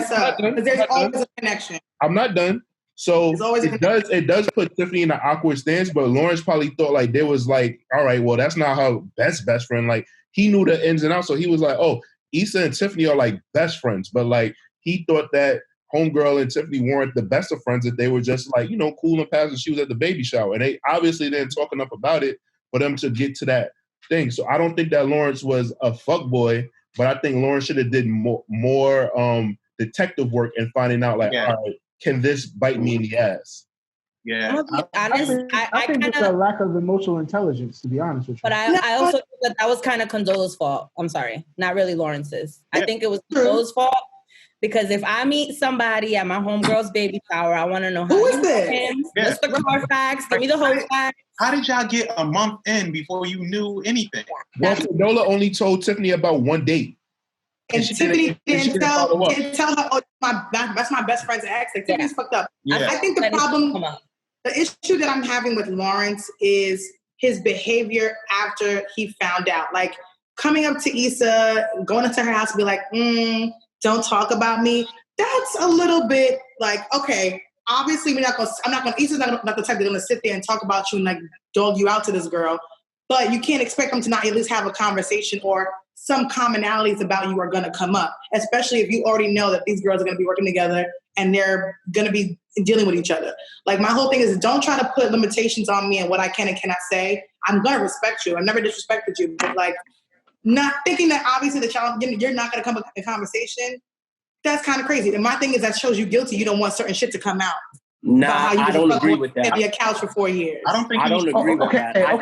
There's always a connection. I'm not done. So it does put Tiffany in an awkward stance, but Lawrence probably thought like there was like, all right, well, that's not her best friend. Like he knew the ins and outs, so he was like, oh, Issa and Tiffany are like best friends, but like he thought that homegirl and Tiffany weren't the best of friends, that they were just like, cool and passing. She was at the baby shower, and they obviously didn't talk enough about it for them to get to that thing. So I don't think that Lawrence was a fuckboy, but I think Lawrence should have did more detective work and finding out like, all right, can this bite me in the ass? Yeah, I think it's a lack of emotional intelligence, to be honest with you. But I also think that was kind of Condola's fault. I'm sorry, not really Lawrence's. I think it was Condola's fault because if I meet somebody at my homegirl's baby shower, I want to know who is this? What's the hard facts? Give me the whole facts. How did y'all get a month in before you knew anything? Well, Condola only told Tiffany about one date. And Tiffany didn't tell her, oh, that's my best friend's ex. Like, Tiffany's fucked up. Yeah. I think the issue that I'm having with Lawrence is his behavior after he found out. Like, coming up to Issa, going into her house and be like, don't talk about me. That's a little bit like, okay, obviously Issa's not the type that's gonna sit there and talk about you and like dog you out to this girl. But you can't expect them to not at least have a conversation or some commonalities about you are going to come up, especially if you already know that these girls are going to be working together and they're going to be dealing with each other. Like, my whole thing is don't try to put limitations on me and what I can and cannot say. I'm going to respect you. I've never disrespected you, but like not thinking that obviously you're not going to come up in conversation. That's kind of crazy. And my thing is that shows you guilty. You don't want certain shit to come out. Nah, I don't agree with that. Be a couch for 4 years. I don't agree with that. I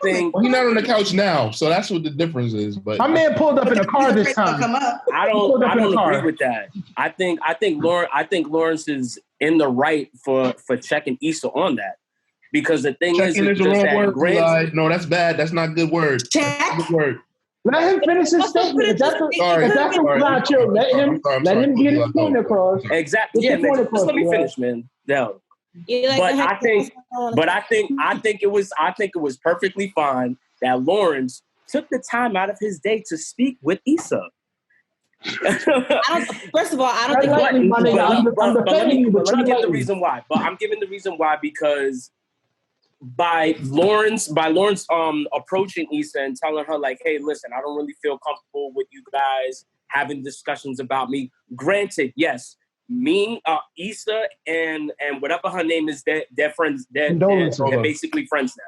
think well, he's not on the couch now, so that's what the difference is. But my man pulled up in a car this time. I don't agree with that. I think Lawrence is in the right for checking Issa on that, because the thing checking is the wrong word. No, that's bad. That's not a good word. Check. Good word. Let him finish his statement. If that's not chill, let him get his point across. Exactly. Yeah, man. Just let me finish, man. No. I think it was perfectly fine that Lawrence took the time out of his day to speak with Issa. First of all, I don't think. Let me give the reason why. But I'm giving the reason why because by Lawrence approaching Issa and telling her like, hey, listen, I don't really feel comfortable with you guys having discussions about me. Granted, yes, me, Issa, and whatever her name is, they're friends. They're basically friends now.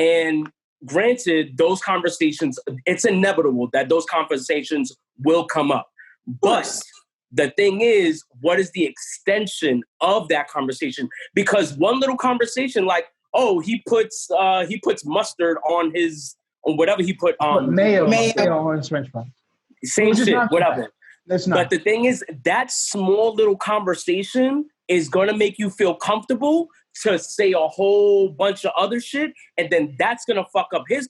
And granted, those conversations, it's inevitable that those conversations will come up. But the thing is, what is the extension of that conversation? Because one little conversation like, oh, he puts mustard on whatever he put mayo on his French fries. Same shit, whatever. But the thing is, that small little conversation is gonna make you feel comfortable to say a whole bunch of other shit, and then that's gonna fuck up his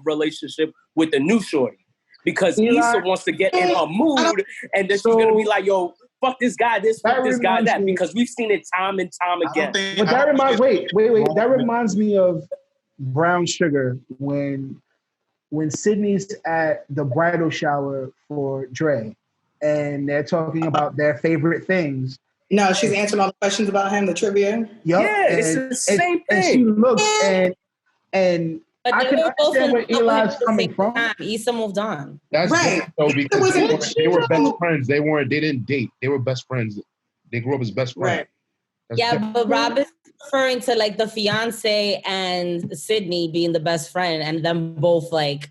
relationship with the new shorty, because Issa wants to get in her mood, and then she's gonna be like, yo, fuck this guy, fuck this guy, that, because we've seen it time and time again. But that reminds that reminds me of Brown Sugar when Sydney's at the bridal shower for Dre and they're talking about their favorite things. No, she's answering all the questions about him, the trivia. Yep. Yeah, it's the same thing. And she looks and but I can understand where Eli's coming from. Issa moved on. That's right. So because they were best friends. They didn't date. They were best friends. They grew up as best friends. Right. Yeah, but Rob is referring to like the fiance and Sydney being the best friend and them both like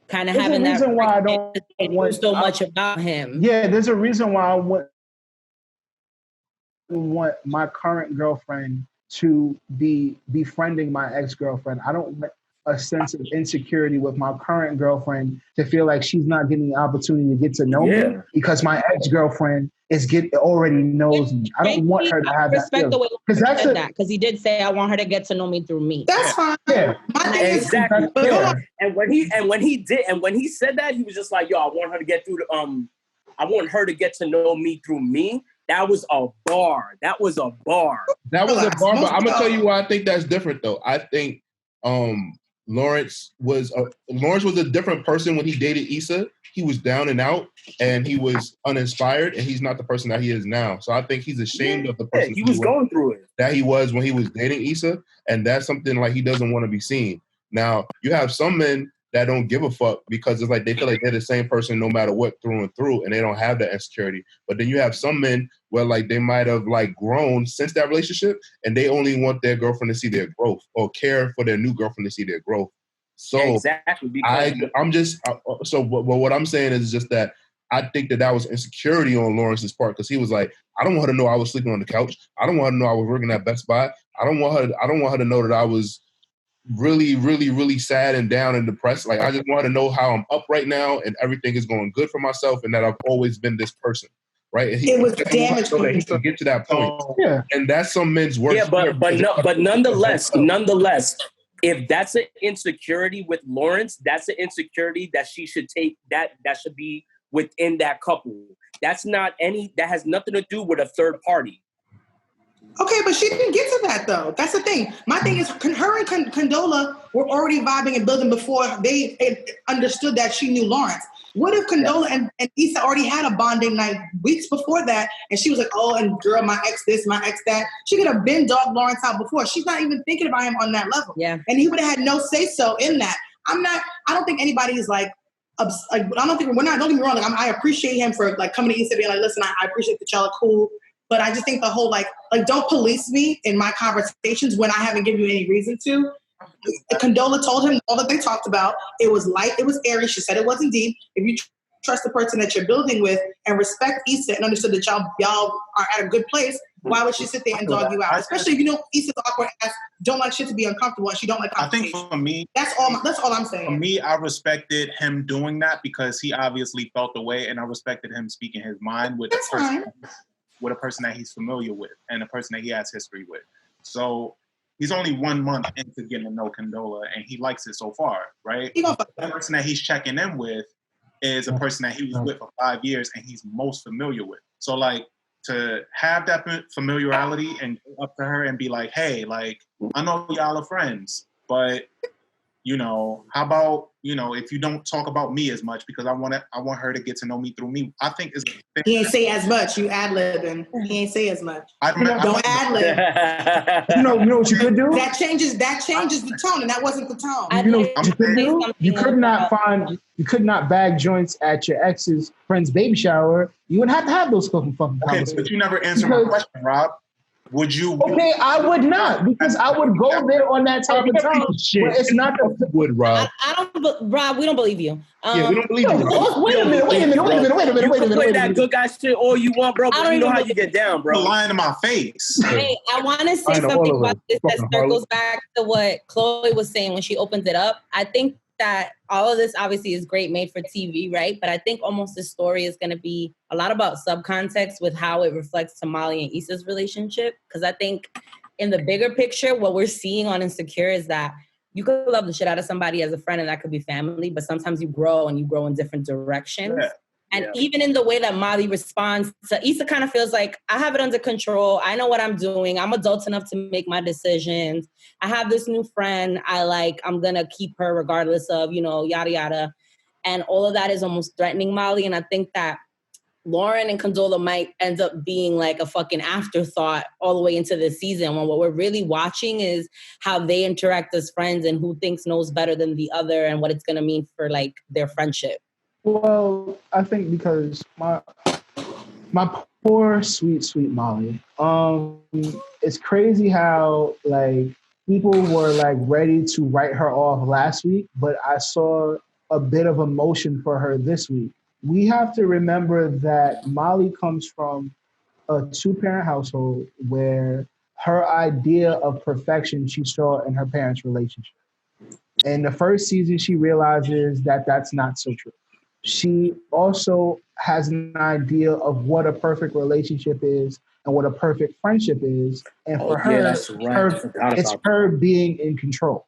kind of having that reason why I don't want so much about him. Yeah, there's a reason why I want my current girlfriend to be befriending my ex-girlfriend. I don't want a sense of insecurity with my current girlfriend to feel like she's not getting the opportunity to get to know me because my ex-girlfriend already knows me. I don't want her to have that feeling. Because he did say, I want her to get to know me through me. That's fine. Yeah. Exactly. And when he said that, he was just like, yo, I want her to get to know me through me. That was a bar. But I'm gonna tell you why I think that's different though. I think Lawrence was a different person when he dated Issa. He was down and out, and he was uninspired, and he's not the person that he is now. So I think he's ashamed of the person he was going through it that he was when he was dating Issa, and that's something like he doesn't want to be seen. Now you have some men that don't give a fuck because it's like they feel like they're the same person no matter what through and through, and they don't have that insecurity. But then you have some men where like they might have like grown since that relationship, and they only want their girlfriend to see their growth or care for their new girlfriend to see their growth. So exactly. What I'm saying is just that I think that was insecurity on Lawrence's part because he was like, I don't want her to know I was sleeping on the couch. I don't want her to know I was working at Best Buy. I don't want her to know that I was really, really, really sad and down and depressed. Like, I just want her to know how I'm up right now and everything is going good for myself and that I've always been this person. Right? And it was damaged. So that he can get to that point. Yeah. And that's some men's worst. Yeah, but nonetheless, if that's an insecurity with Lawrence, that's an insecurity that she should take. That should be within that couple. That has nothing to do with a third party. Okay, but she didn't get to that though. That's the thing. My thing is, her and Condola were already vibing and building before they understood that she knew Lawrence. What if Condola and Issa already had a bonding night weeks before that, and she was like, "Oh, and girl, my ex this, my ex that." She could have been dogged Lawrence out before. She's not even thinking about him on that level. Yeah, and he would have had no say so in that. I don't think anybody is like. I don't think we're not. Don't get me wrong. Like, I appreciate him for like coming to Issa being like, "Listen, I appreciate that y'all are cool." But I just think the whole like don't police me in my conversations when I haven't given you any reason to. Condola told him all that they talked about. It was light. It was airy. She said it wasn't deep. If you trust the person that you're building with and respect Issa and understood that y'all are at a good place, why would she sit there and dog you out? Especially if you know Issa's awkward ass, don't like shit to be uncomfortable, and she don't like confrontation. I think for me, that's all I'm saying. For me, I respected him doing that because he obviously felt the way, and I respected him speaking his mind with a person that he's familiar with and a person that he has history with. So he's only 1 month into getting to know Condola, and he likes it so far, right? The person that he's checking in with is a person that he was with for 5 years and he's most familiar with. So, like, to have that familiarity and go up to her and be like, hey, like, I know y'all are friends, but, you know, how about, you know, if you don't talk about me as much because I want her to get to know me through me. I think is he ain't say as much. You ad-libbing. He ain't say as much. Don't ad-lib. You know what you could do? That changes the tone, and that wasn't the tone. You know what you could do? You could not bag joints at your ex's friend's baby shower. You wouldn't have to have those fucking conversations. But you never answered my question, Rob. Would you? Okay, I would not, because I would go there on that type of time. Where it's not the would, Rob. Rob, we don't believe you. Yeah, we don't believe you. Wait a minute. You can play that good guy shit all you want, bro, but you know how you get down, bro. You're lying to my face. Hey, I want to say something about this that circles back to what Chloe was saying when she opens it up. I think that all of this obviously is great made for TV, right? But I think almost the story is going to be a lot about subcontext with how it reflects to Molly and Issa's relationship. Because I think in the bigger picture, what we're seeing on Insecure is that you could love the shit out of somebody as a friend and that could be family, but sometimes you grow in different directions. Yeah. And even in the way that Molly responds to Issa kind of feels like, I have it under control. I know what I'm doing. I'm adult enough to make my decisions. I have this new friend I like. I'm going to keep her regardless of, you know, yada, yada. And all of that is almost threatening Molly. And I think that Lauren and Condola might end up being like a fucking afterthought all the way into the season, when what we're really watching is how they interact as friends and who thinks knows better than the other and what it's going to mean for like their friendship. Well, I think because my poor sweet Molly. It's crazy how like people were like ready to write her off last week, but I saw a bit of emotion for her this week. We have to remember that Molly comes from a 2-parent household where her idea of perfection she saw in her parents' relationship. In the first season, she realizes that that's not so true. She also has an idea of what a perfect relationship is and what a perfect friendship is. And for her, it's her being in control.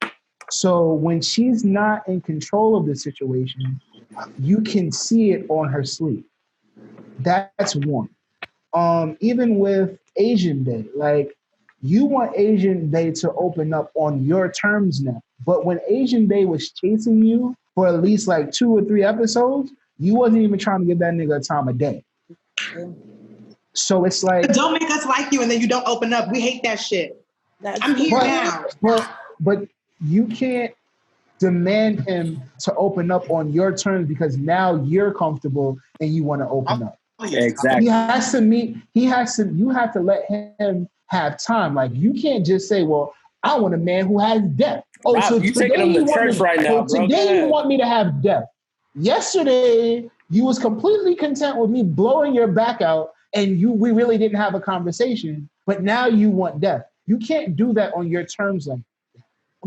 So when she's not in control of the situation, you can see it on her sleeve. That's one. Even with Asian Day, like you want Asian Day to open up on your terms now. But when Asian Day was chasing you for at least like 2 or 3 episodes, you wasn't even trying to give that nigga a time of day. So it's like, but don't make us like you and then you don't open up. We hate that shit. I'm here now. But you can't demand him to open up on your terms because now you're comfortable and you want to open up. Exactly. You have to let him have time. Like you can't just say, well, I want a man who has depth. Oh, Rob, so you taking today them you to want church me, right now, so bro. today you want me to have depth. Yesterday, you was completely content with me blowing your back out and we really didn't have a conversation, but now you want depth. You can't do that on your terms. Like,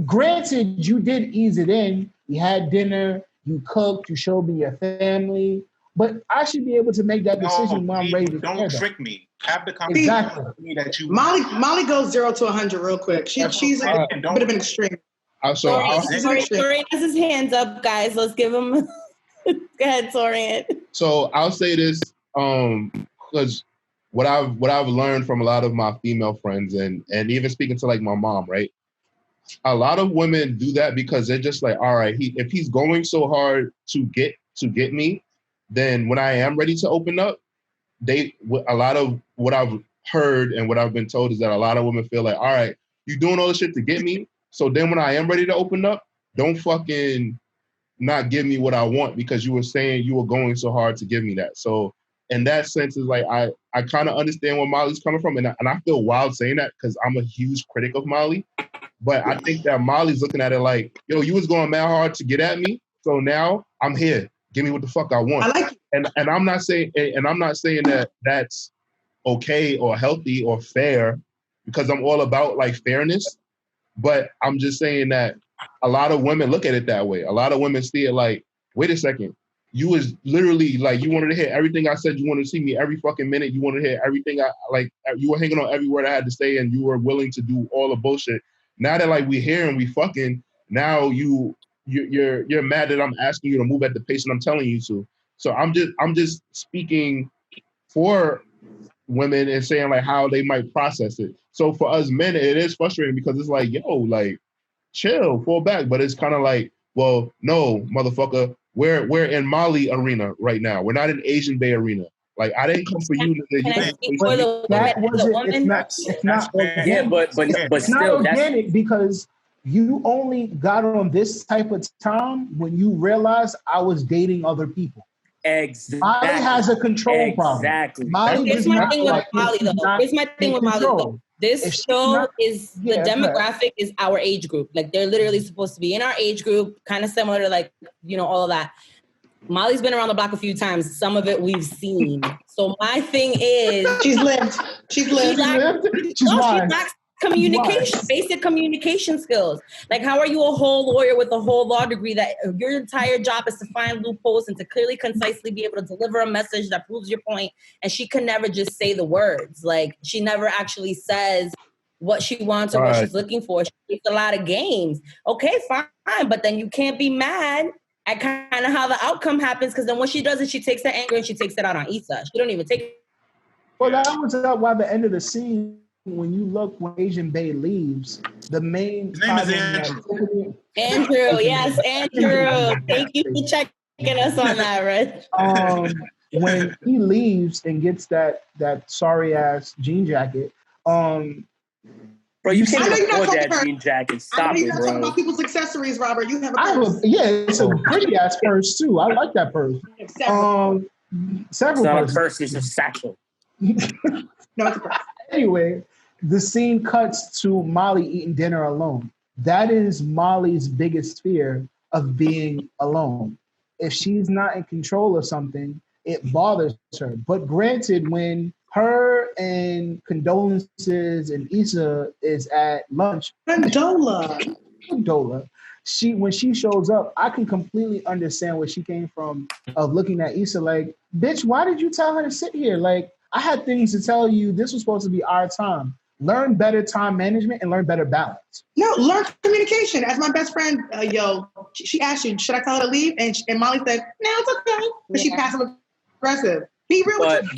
granted, you did ease it in. You had dinner, you cooked, you showed me your family, but I should be able to make that decision when I'm ready to don't trick me. Have the conversation with me that you Molly goes 0 to 100 real quick. She's a bit of an extreme. Torian has his hands up, guys. Let's give him. Go ahead, Torian. So I'll say this, because what I've learned from a lot of my female friends and even speaking to like my mom, right? A lot of women do that because they're just like, all right, if he's going so hard to get me, then when I am ready to open up, a lot of what I've heard and what I've been told is that a lot of women feel like, all right, you doing all this shit to get me, so then when I am ready to open up, don't fucking not give me what I want because you were saying you were going so hard to give me that. So in that sense, is like I kind of understand where Molly's coming from, and I feel wild saying that because I'm a huge critic of Molly. But I think that Molly's looking at it like, yo, you was going mad hard to get at me, so now I'm here. Give me what the fuck I want. I like it. And I'm not saying that that's okay or healthy or fair because I'm all about like fairness. But I'm just saying that a lot of women look at it that way. A lot of women see it like, wait a second, you was literally like, you wanted to hear everything I said. You wanted to see me every fucking minute. You wanted to hear everything you were hanging on every word I had to say, and you were willing to do all the bullshit. Now that like we here and we fucking, now you're mad that I'm asking you to move at the pace that I'm telling you to. So I'm just speaking for women and saying like how they might process it. So for us men, it is frustrating because it's like, yo, like chill, fall back. But it's kind of like, well, no, motherfucker, we're in Mali arena right now. We're not in Asian Bay arena. Like I didn't come for you. It's not organic. Yeah, but it's still, not organic because you only got on this type of time when you realized I was dating other people. Exactly. Molly has a control problem. Molly Here's my thing with Molly though. Here's my thing with Molly though. This show is the demographic is our age group. Like they're literally supposed to be in our age group, kind of similar to like, all of that. Molly's been around the block a few times. Some of it we've seen. So my thing is, she's lived. She lacks communication, basic communication skills. Like, how are you a whole lawyer with a whole law degree that your entire job is to find loopholes and to clearly, concisely be able to deliver a message that proves your point? And she can never just say the words. Like, she never actually says what she wants or what she's looking for. She plays a lot of games. Okay, fine. But then you can't be mad at kind of how the outcome happens, because then what she does is she takes that anger and she takes it out on Issa. She don't even take it. Well, that was by the end of the scene. When you look when Asian Bay leaves, the main... His name is Andrew. Andrew, yes, Andrew. Thank you for checking us on that, Rich. When he leaves and gets that sorry-ass jean jacket, bro, you can't afford that jean jacket. Stop it, bro. Talking about people's accessories, Robert. You have a purse. It's a pretty ass purse too. I like that purse. Several it's not purses. a purse; it's a satchel. No, it's a purse. Anyway, the scene cuts to Molly eating dinner alone. That is Molly's biggest fear of being alone. If she's not in control of something, it bothers her. But granted, when her and Condolences and Issa is at lunch. Condola. When she shows up, I can completely understand where she came from of looking at Issa like, bitch, why did you tell her to sit here? Like, I had things to tell you. This was supposed to be our time. Learn better time management and learn better balance. No, learn communication. As my best friend, she asked you, should I tell her to leave? And Molly said, no, it's okay. But she passive aggressive. Be real with you.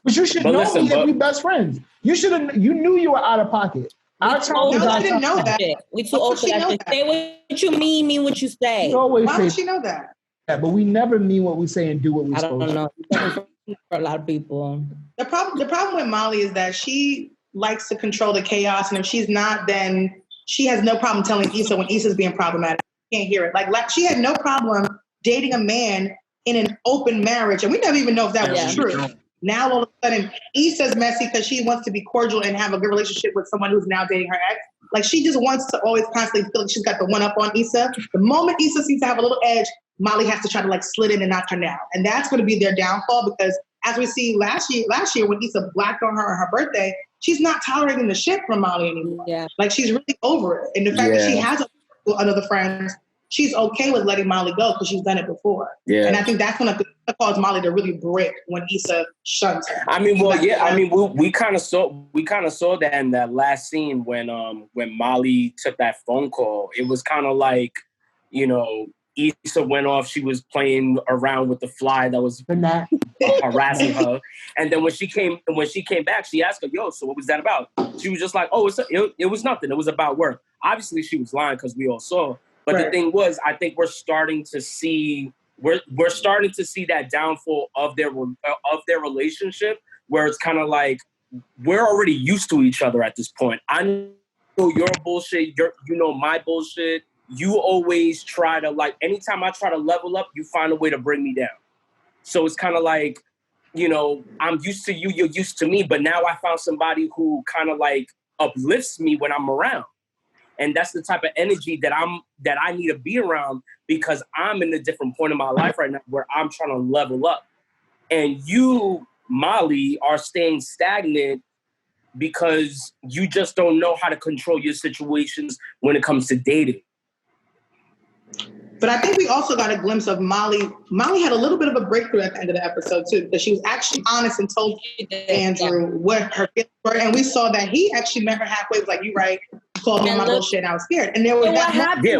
But you should know me that we best friends. You knew you were out of pocket. I didn't know that. We too old for that shit. Say what you mean what you say. Why would she know that? Yeah, but we never mean what we say and do what we supposed to. I don't know. For a lot of people. The problem with Molly is that she likes to control the chaos, and if she's not, then she has no problem telling Issa when Issa's being problematic. You can't hear it. Like she had no problem dating a man in an open marriage, and we never even know if that was true. Now all of a sudden, Issa's messy because she wants to be cordial and have a good relationship with someone who's now dating her ex. Like she just wants to always constantly feel like she's got the one up on Issa. The moment Issa seems to have a little edge, Molly has to try to like slit in and knock her down. And that's going to be their downfall because as we see last year when Issa blacked on her on her birthday, she's not tolerating the shit from Molly anymore. Yeah. Like she's really over it. And the fact that she has another friend, she's okay with letting Molly go because she's done it before. Yeah. And I think that's going to cause Molly to really break when Issa shuns her. I mean, well, yeah. I mean, we kind of saw that in that last scene when Molly took that phone call. It was kind of like, you know, Issa went off. She was playing around with the fly that was harassing her. And then when she came back, she asked her, "Yo, so what was that about?" She was just like, "Oh, it was nothing. It was about work." Obviously, she was lying because we all saw. But the thing was, I think we're starting to see that downfall of their relationship, where it's kind of like we're already used to each other at this point. I know your bullshit. You know my bullshit. You always try to, like, anytime I try to level up, you find a way to bring me down. So it's kind of like, you know, I'm used to you, you're used to me, but now I found somebody who kind of like uplifts me when I'm around. And that's the type of energy that I need to be around because I'm in a different point in my life right now where I'm trying to level up. And you, Molly, are staying stagnant because you just don't know how to control your situations when it comes to dating. But I think we also got a glimpse of Molly. Molly had a little bit of a breakthrough at the end of the episode too, because she was actually honest and told Andrew what her feelings were, and we saw that he actually met her halfway. Was like, "You right, called me my bullshit, and I was scared." And there was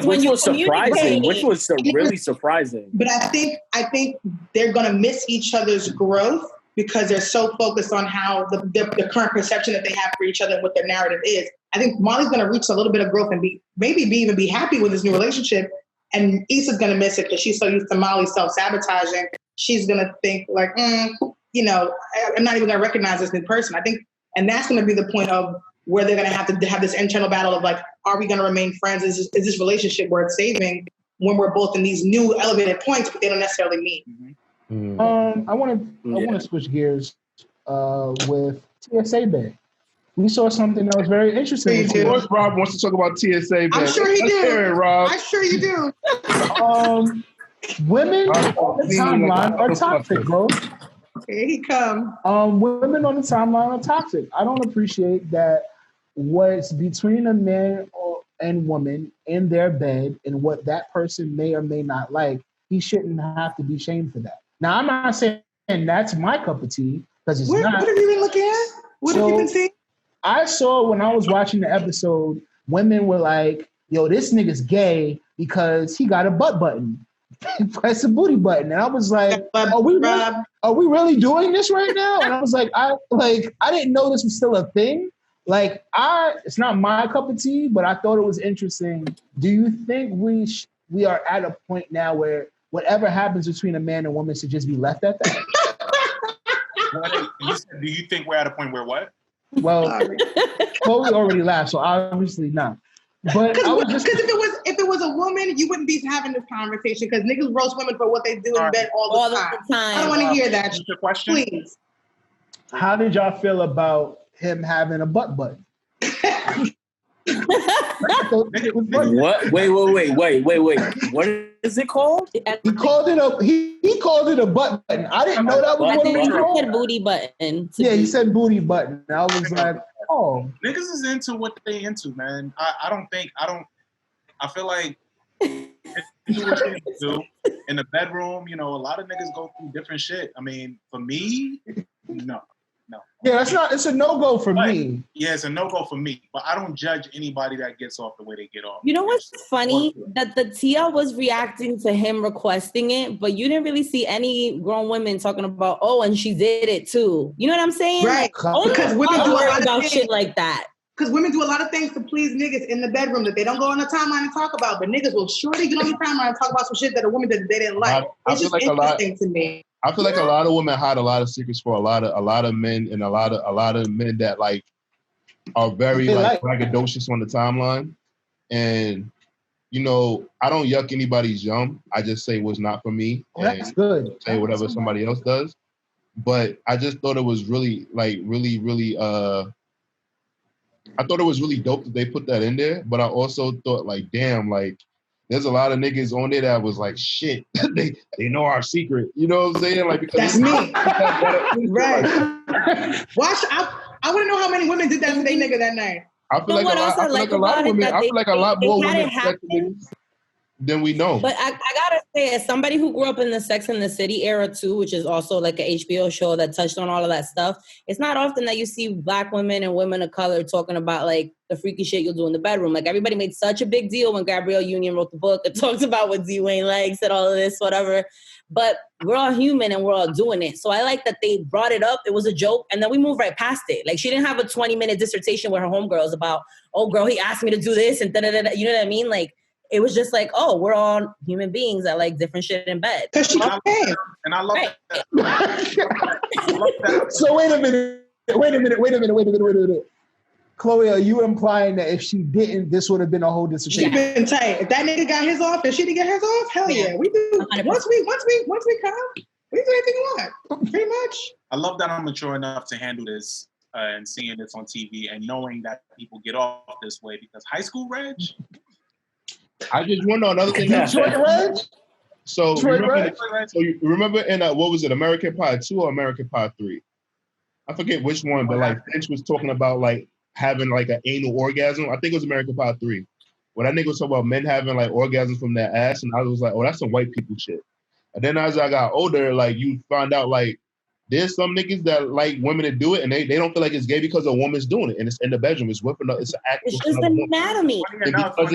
which was surprising. Which was really surprising. But I think they're gonna miss each other's growth because they're so focused on how the current perception that they have for each other and what their narrative is. I think Molly's gonna reach a little bit of growth and even be happy with this new relationship. And Issa's going to miss it because she's so used to Molly self-sabotaging. She's going to think like, you know, I'm not even going to recognize this new person. I think, and that's going to be the point of where they're going to have this internal battle of like, are we going to remain friends? Is this relationship worth saving when we're both in these new elevated points, but they don't necessarily meet? Mm-hmm. I want to switch gears with TSA Bay. We saw something that was very interesting. Of course, Rob wants to talk about TSA. I'm sure he do. Rob. I'm sure you do. Women on the timeline are toxic, bro. Here he come. Women on the timeline are toxic. I don't appreciate that what's between a man and woman in their bed and what that person may or may not like, he shouldn't have to be shamed for that. Now, I'm not saying that's my cup of tea because it's not. What have you been looking at? What have you been seeing? I saw when I was watching the episode, women were like, "Yo, this nigga's gay because he got a butt button, press a booty button," and I was like, "Are we really doing this right now?" And I was like, I didn't know this was still a thing. Like, it's not my cup of tea, but I thought it was interesting. Do you think we are at a point now where whatever happens between a man and woman should just be left at that? Do you think we're at a point where what? Well, Chloe already laughed, so obviously not. But because if it was a woman, you wouldn't be having this conversation because niggas roast women for what they do in bed all the time. I don't want to hear that. Your question, please. How did y'all feel about him having a butt button? What? Wait. What is it called? He called it a butt button. I didn't know that was what it was called. He said booty button. He said booty button. I was like, oh. Niggas is into what they into, man. I feel like do what you do in the bedroom. You know, a lot of niggas go through different shit. I mean, for me, no. Yeah, it's a no-go for me. Yeah, it's a no-go for me. But I don't judge anybody that gets off the way they get off. You know what's funny? That the Tia was reacting to him requesting it, but you didn't really see any grown women talking about, oh, and she did it too. You know what I'm saying? Right. Because women do about shit like that. Because women do a lot of things to please niggas in the bedroom that they don't go on the timeline and talk about, but niggas will surely get on the timeline and talk about some shit that a woman that they didn't like. It's just interesting to me. I feel like a lot of women hide a lot of secrets for a lot of men, and a lot of men that like are very like braggadocious on the timeline. And you know, I don't yuck anybody's yum. I just say what's not for me. That's good. Say whatever somebody else does. But I just thought it was really I thought it was really dope that they put that in there, but I also thought like, damn, like there's a lot of niggas on there that was like, shit, they know our secret. You know what I'm saying? Like because that's me. Right. Watch. I want to know how many women did that to their nigga that night. I feel like a lot of women. I feel like a lot more women than we know. But I gotta say, as somebody who grew up in the Sex and the City era too, which is also like an HBO show that touched on all of that stuff, it's not often that you see Black women and women of color talking about like the freaky shit you'll do in the bedroom. Like everybody made such a big deal when Gabrielle Union wrote the book that talks about what D. Wayne likes and all of this, whatever. But we're all human and we're all doing it. So I like that they brought it up. It was a joke. And then we moved right past it. Like she didn't have a 20-minute dissertation with her homegirls about, oh girl, he asked me to do this and da-da-da-da. You know what I mean? Like, it was just like, oh, we're all human beings that like different shit in bed. Because she and I love that. So wait a minute. Chloe, are you implying that if she didn't, this would have been a whole dissertation? She been tight. If that nigga got his off, if she didn't get hers off, hell yeah, we do. 100%. Once we come, we do anything we want. Pretty much. I love that I'm mature enough to handle this and seeing this on TV and knowing that people get off this way because high school Reg. I just wonder another thing. So you remember in what was it, American Pie 2 or American Pie 3? I forget which one, but like Finch was talking about like having like an anal orgasm. I think it was American Pie 3. When that nigga was talking about men having like orgasms from their ass, and I was like, oh, that's some white people shit. And then as I got older, like you find out like there's some niggas that like women to do it, and they don't feel like it's gay because a woman's doing it, and it's in the bedroom. It's with another. It's an act. It's just anatomy. Because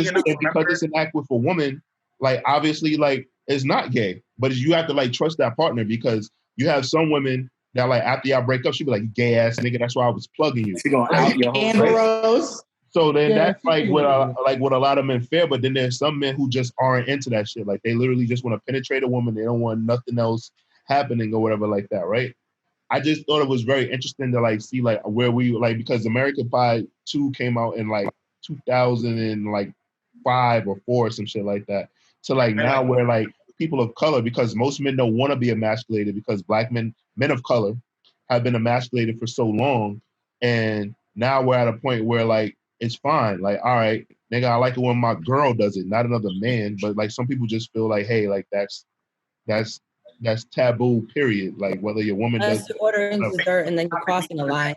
it's an act with a woman, like obviously, like it's not gay. But you have to like trust that partner because you have some women that like after y'all break up, she be like, "Gay ass nigga, that's why I was plugging you." She gonna out your whole Amber Rose. So then that's like what a lot of men fear. But then there's some men who just aren't into that shit. Like they literally just want to penetrate a woman. They don't want nothing else happening or whatever like that, right? I just thought it was very interesting to like see like where we like because American Pie 2 came out in like 2005 or 4 or some shit like that. So like now we're like people of color because most men don't want to be emasculated because Black men of color have been emasculated for so long, and now we're at a point where like it's fine. Like, all right, nigga, I like it when my girl does it, not another man. But like some people just feel like, hey, like that's taboo, period. Like whether your woman does you're ordering dessert and then you're crossing a line.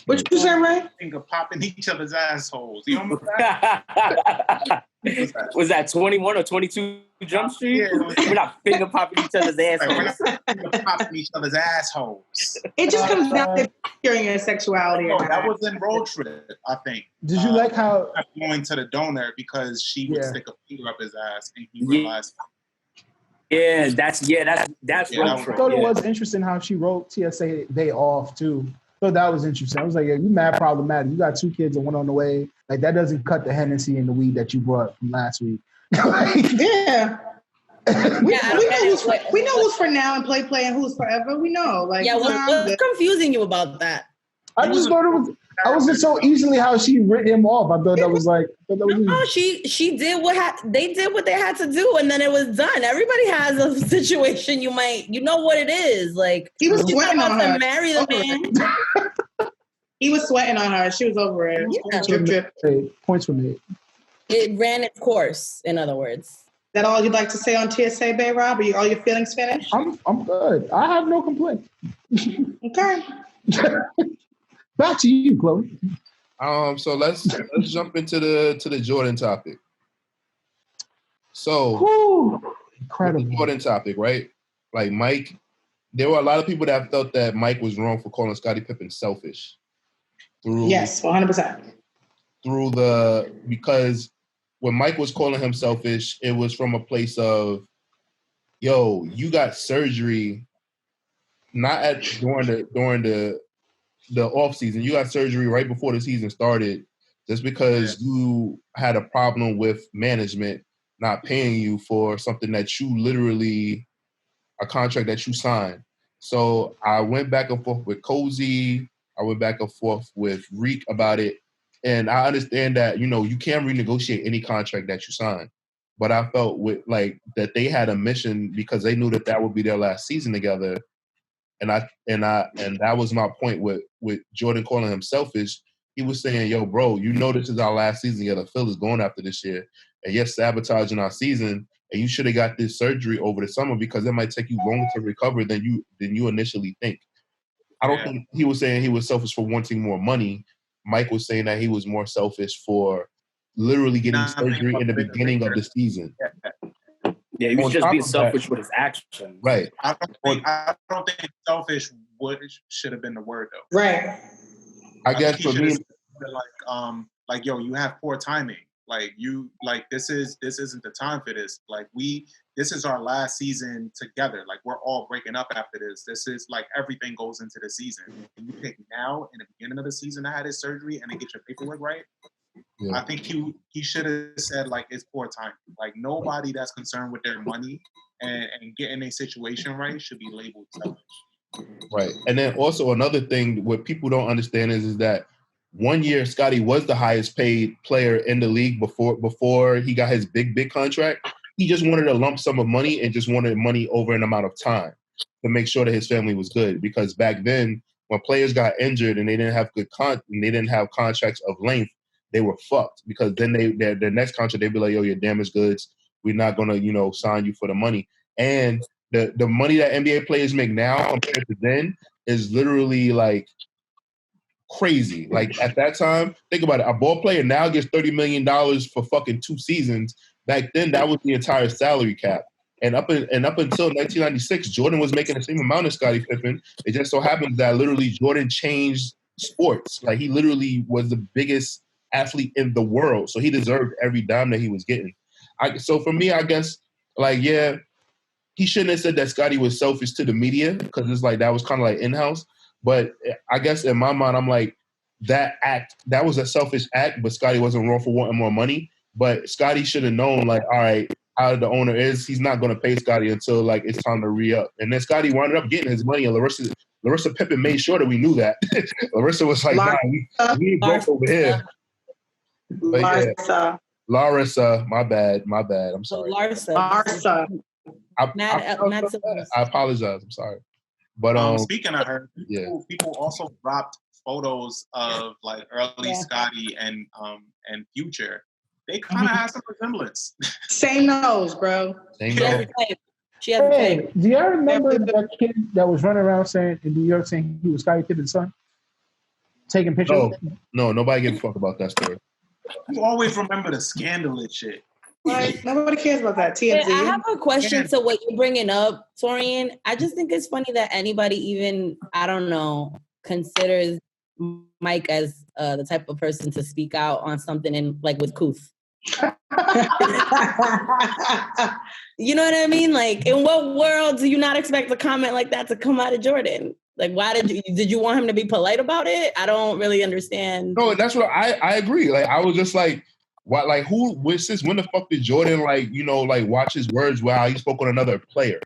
What you say, Ray? Finger popping each other's assholes. You know that? Was that 21 or 22 Jump Street? Yeah, we're not finger popping each other's assholes. We're not finger popping each other's assholes. It just comes down to hearing your sexuality. No, that was in Road Trip, I think. Did you like how going to the donor because she would stick a finger up his ass and he realized. Yeah, that's I thought it was interesting how she wrote TSA Day off too. So that was interesting. I was like, yeah, you mad problematic. You got 2 kids and one on the way. Like that doesn't cut the Hennessy and the weed that you brought from last week. Yeah. We know who's for now and play and who's forever. We know. Like, yeah, what's confusing you about that? I just thought it was. I wasn't so easily how she writ him off. I thought that was like. No, she did they did what they had to do, and then it was done. Everybody has a situation. You know what it is. Like he was sweating on her. To marry the man. He was sweating on her. She was over it. Yeah. Points were made. It ran its course. In other words. Is that all you'd like to say on TSA, Bay Rob? Are all your feelings finished? I'm good. I have no complaint. Okay. Back to you, Chloe. So let's jump into the Jordan topic. So incredible the Jordan topic, right? Like Mike, there were a lot of people that felt that Mike was wrong for calling Scottie Pippen selfish. Yes, 100%. Because when Mike was calling him selfish, it was from a place of, yo, you got surgery, not during the off season. You got surgery right before the season started, just because you had a problem with management not paying you for something that you literally, a contract that you signed. So I went back and forth with Cozy. I went back and forth with Reek about it. And I understand that, you can't renegotiate any contract that you sign. But I felt with like that they had a mission because they knew that would be their last season together. And that was my point with Jordan calling him selfish. He was saying, yo, bro, you know this is our last season. Yeah, the Phil is going after this year. And you're sabotaging our season. And you should have got this surgery over the summer because it might take you longer to recover than you initially think. I don't think he was saying he was selfish for wanting more money. Mike was saying that he was more selfish for literally getting surgery in the beginning of the season. Yeah, he was just being selfish with his actions. Right. I don't think selfish should have been the word though. Right. I guess for me, like yo, you have poor timing. Like this isn't the time for this. Like this is our last season together. Like we're all breaking up after this. This is like everything goes into the season. And you pick now in the beginning of the season to have his surgery and then get your paperwork right. Yeah. I think he should have said like it's poor timing. Like nobody that's concerned with their money and getting their situation right should be labeled selfish. Right. And then also another thing what people don't understand is that 1 year Scottie was the highest paid player in the league before he got his big contract. He just wanted a lump sum of money and just wanted money over an amount of time to make sure that his family was good. Because back then, when players got injured and they didn't have contracts of length, they were fucked. Because then their next contract they'd be like, yo, you're damaged goods. We're not gonna sign you for the money. And the money that NBA players make now compared to then is literally like crazy. Like at that time, think about it. A ball player now gets $30 million for fucking 2 seasons. Back then, that was the entire salary cap. And up until 1996, Jordan was making the same amount as Scottie Pippen. It just so happens that literally Jordan changed sports. Like he literally was the biggest athlete in the world. So he deserved every dime that he was getting. So for me, I guess, like, yeah, he shouldn't have said that Scottie was selfish to the media because it's like that was kind of like in-house. But I guess in my mind, I'm like, that was a selfish act, but Scottie wasn't wrong for wanting more money. But Scottie should have known, like, all right, how the owner is, he's not going to pay Scottie until, like, it's time to re-up. And then Scottie wound up getting his money, and Larissa Pippen made sure that we knew that. Larissa was like, nah, we ain't broke over here. But Larissa, my bad. I'm sorry. Larissa. I apologize. I'm sorry. But speaking of her, people also dropped photos of like early Scottie and Future. They kind of have some resemblance. Same nose, bro. She has a Hey, do you remember that kid that was running around saying in New York saying he was Scottie Pippen's son? Taking pictures? No, nobody gives a fuck about that story. You always remember the scandalous shit. Like, nobody cares about that. TMZ. I have a question to what you're bringing up, Torian. I just think it's funny that anybody even, I don't know, considers Mike as the type of person to speak out on something in like with Kuth. You know what I mean? Like, in what world do you not expect a comment like that to come out of Jordan? Like, why did you want him to be polite about it? I don't really understand. No, that's what I agree. Like, I was just like, what? Like, since when the fuck did Jordan watch his words while he spoke on another player?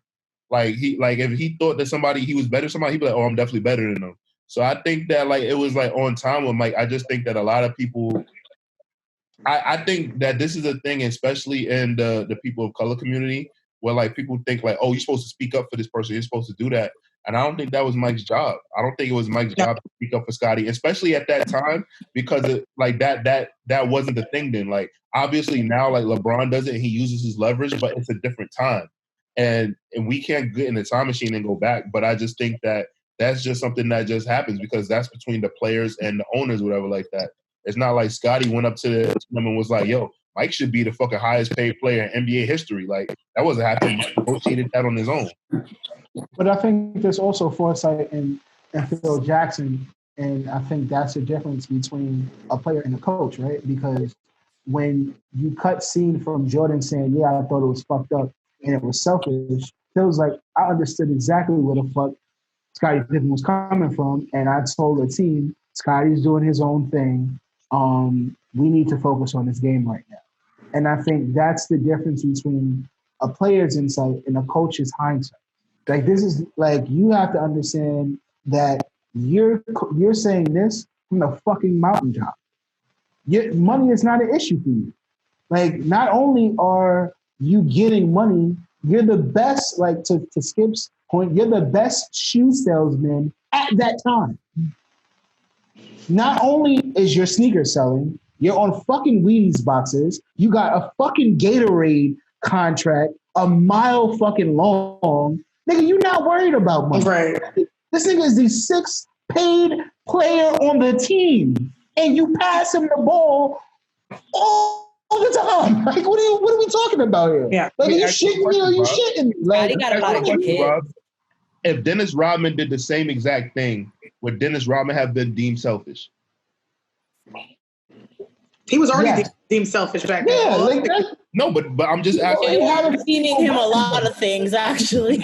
Like, if he thought that he was better than somebody, he'd be like, oh, I'm definitely better than them. So I think that like it was like on time with Mike. I just think that a lot of people. I think that this is a thing, especially in the people of color community, where like people think like, oh, you're supposed to speak up for this person, you're supposed to do that. And I don't think that was Mike's job. I don't think it was Mike's job to speak up for Scottie, especially at that time, because that wasn't the thing then. Like obviously now, like LeBron does it and he uses his leverage, but it's a different time. And we can't get in the time machine and go back. But I just think that that's just something that just happens because that's between the players and the owners, whatever like that. It's not like Scottie went up to them and was like, yo, Mike should be the fucking highest paid player in NBA history. Like, that wasn't happening. Mike negotiated that on his own. But I think there's also foresight in Phil Jackson, and I think that's the difference between a player and a coach, right? Because when you cut scene from Jordan saying, yeah, I thought it was fucked up and it was selfish, Phil's like, I understood exactly where the fuck Scottie Pippen was coming from, and I told the team, Scottie's doing his own thing. We need to focus on this game right now. And I think that's the difference between a player's insight and a coach's hindsight. Like, this is like, you have to understand that you're saying this from the fucking mountaintop. Money is not an issue for you. Like, not only are you getting money You're the best, like to Skip's point, you're the best shoe salesman at that time. Not only is your sneaker selling, you're on fucking Wheaties boxes. You got a fucking Gatorade contract, a mile fucking long. Nigga, you not worried about money. Right. This nigga is the sixth paid player on the team. And you pass him the ball all the time. Like, what are we talking about here? Yeah. Like, you shitting me. Like, he got a lot of kids. If Dennis Rodman did the same exact thing, would Dennis Rodman have been deemed selfish? He was already deemed selfish back then. Yeah, like no, but I'm just asking. I'm feeding him a lot of things, actually.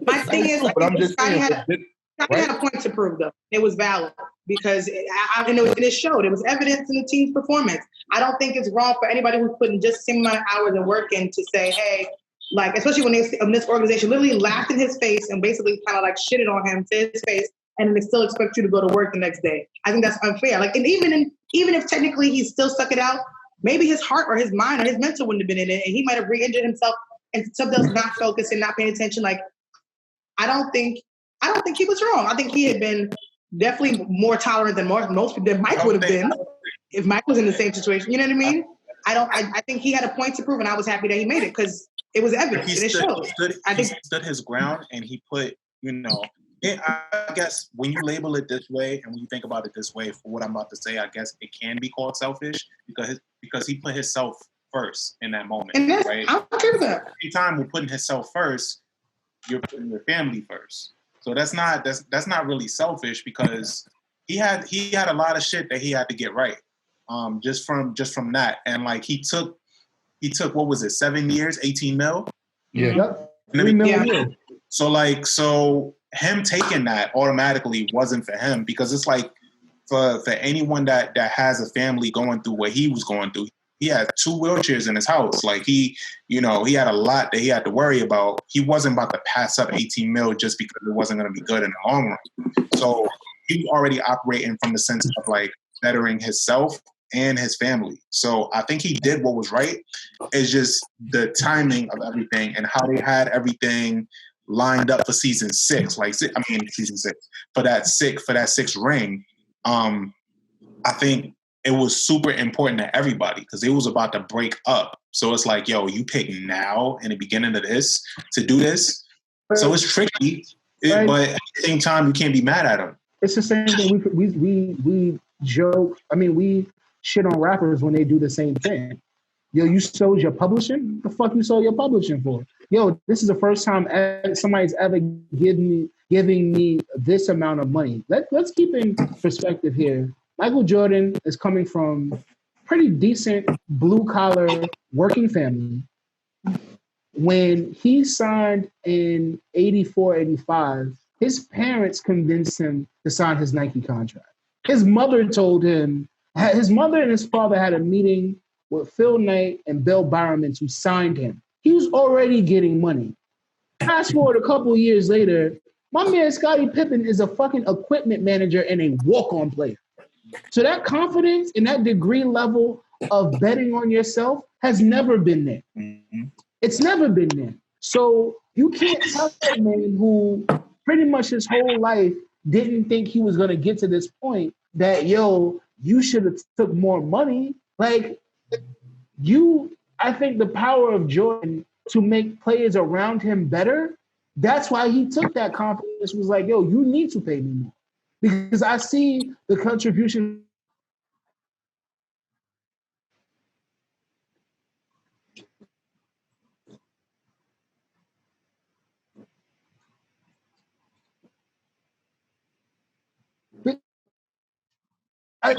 My thing is, but I'm just saying, Scotty had a point to prove, though. It was valid because it showed. It was evidence in the team's performance. I don't think it's wrong for anybody who's putting just the same amount of hours and work in to say, hey, like, especially when this organization literally laughed in his face and basically kind of like shitted on him to his face, and then they still expect you to go to work the next day. I think that's unfair. Like, and even if technically he's still stuck it out, maybe his heart or his mind or his mental wouldn't have been in it, and he might have re-injured himself and something else not focused and not paying attention. Like, I don't think he was wrong. I think he had been definitely more tolerant than most than Mike would have been if Mike was in the same situation. You know what I mean? I think he had a point to prove, and I was happy that he made it because it was evidence and it showed. He stood his ground, and he put, I guess when you label it this way and when you think about it this way, for what I'm about to say, I guess it can be called selfish because he put himself first in that moment. And right? I'm okay with that. Every time we're putting himself first, you're putting your family first. So that's not really selfish because he had a lot of shit that he had to get right. Just from that. And like he took what was it, 7 years, 18 mil? Yeah. Yeah. So him taking that automatically wasn't for him because it's like for anyone that has a family going through what he was going through. He had 2 wheelchairs in his house. Like he had a lot that he had to worry about. He wasn't about to pass up 18 mil just because it wasn't going to be good in the long run. So he was already operating from the sense of like bettering himself and his family. So I think he did what was right. It's just the timing of everything and how they had everything lined up for season 6. Season 6 for that sixth ring. I think it was super important to everybody because it was about to break up. So it's like, yo, you pick now in the beginning of this to do this. So it's tricky, but at the same time, you can't be mad at him. It's the same thing. We joke. I mean, we shit on rappers when they do the same thing. Yo, you sold your publishing? What the fuck you sold your publishing for? Yo, this is the first time somebody's ever giving me this amount of money. Let's keep in perspective here. Michael Jordan is coming from pretty decent blue-collar working family. When he signed in 84, 85, his parents convinced him to sign his Nike contract. His mother told him, his mother and his father had a meeting with Phil Knight and Bill Bowerman who signed him. He was already getting money. Fast forward a couple of years later, my man Scottie Pippen is a fucking equipment manager and a walk-on player. So that confidence and that degree level of betting on yourself has never been there. Mm-hmm. It's never been there. So you can't tell a man who pretty much his whole life didn't think he was going to get to this point that, yo, you should have took more money. Like, I think the power of Jordan to make players around him better, that's why he took that confidence, was like, yo, you need to pay me more. Because I see the contribution.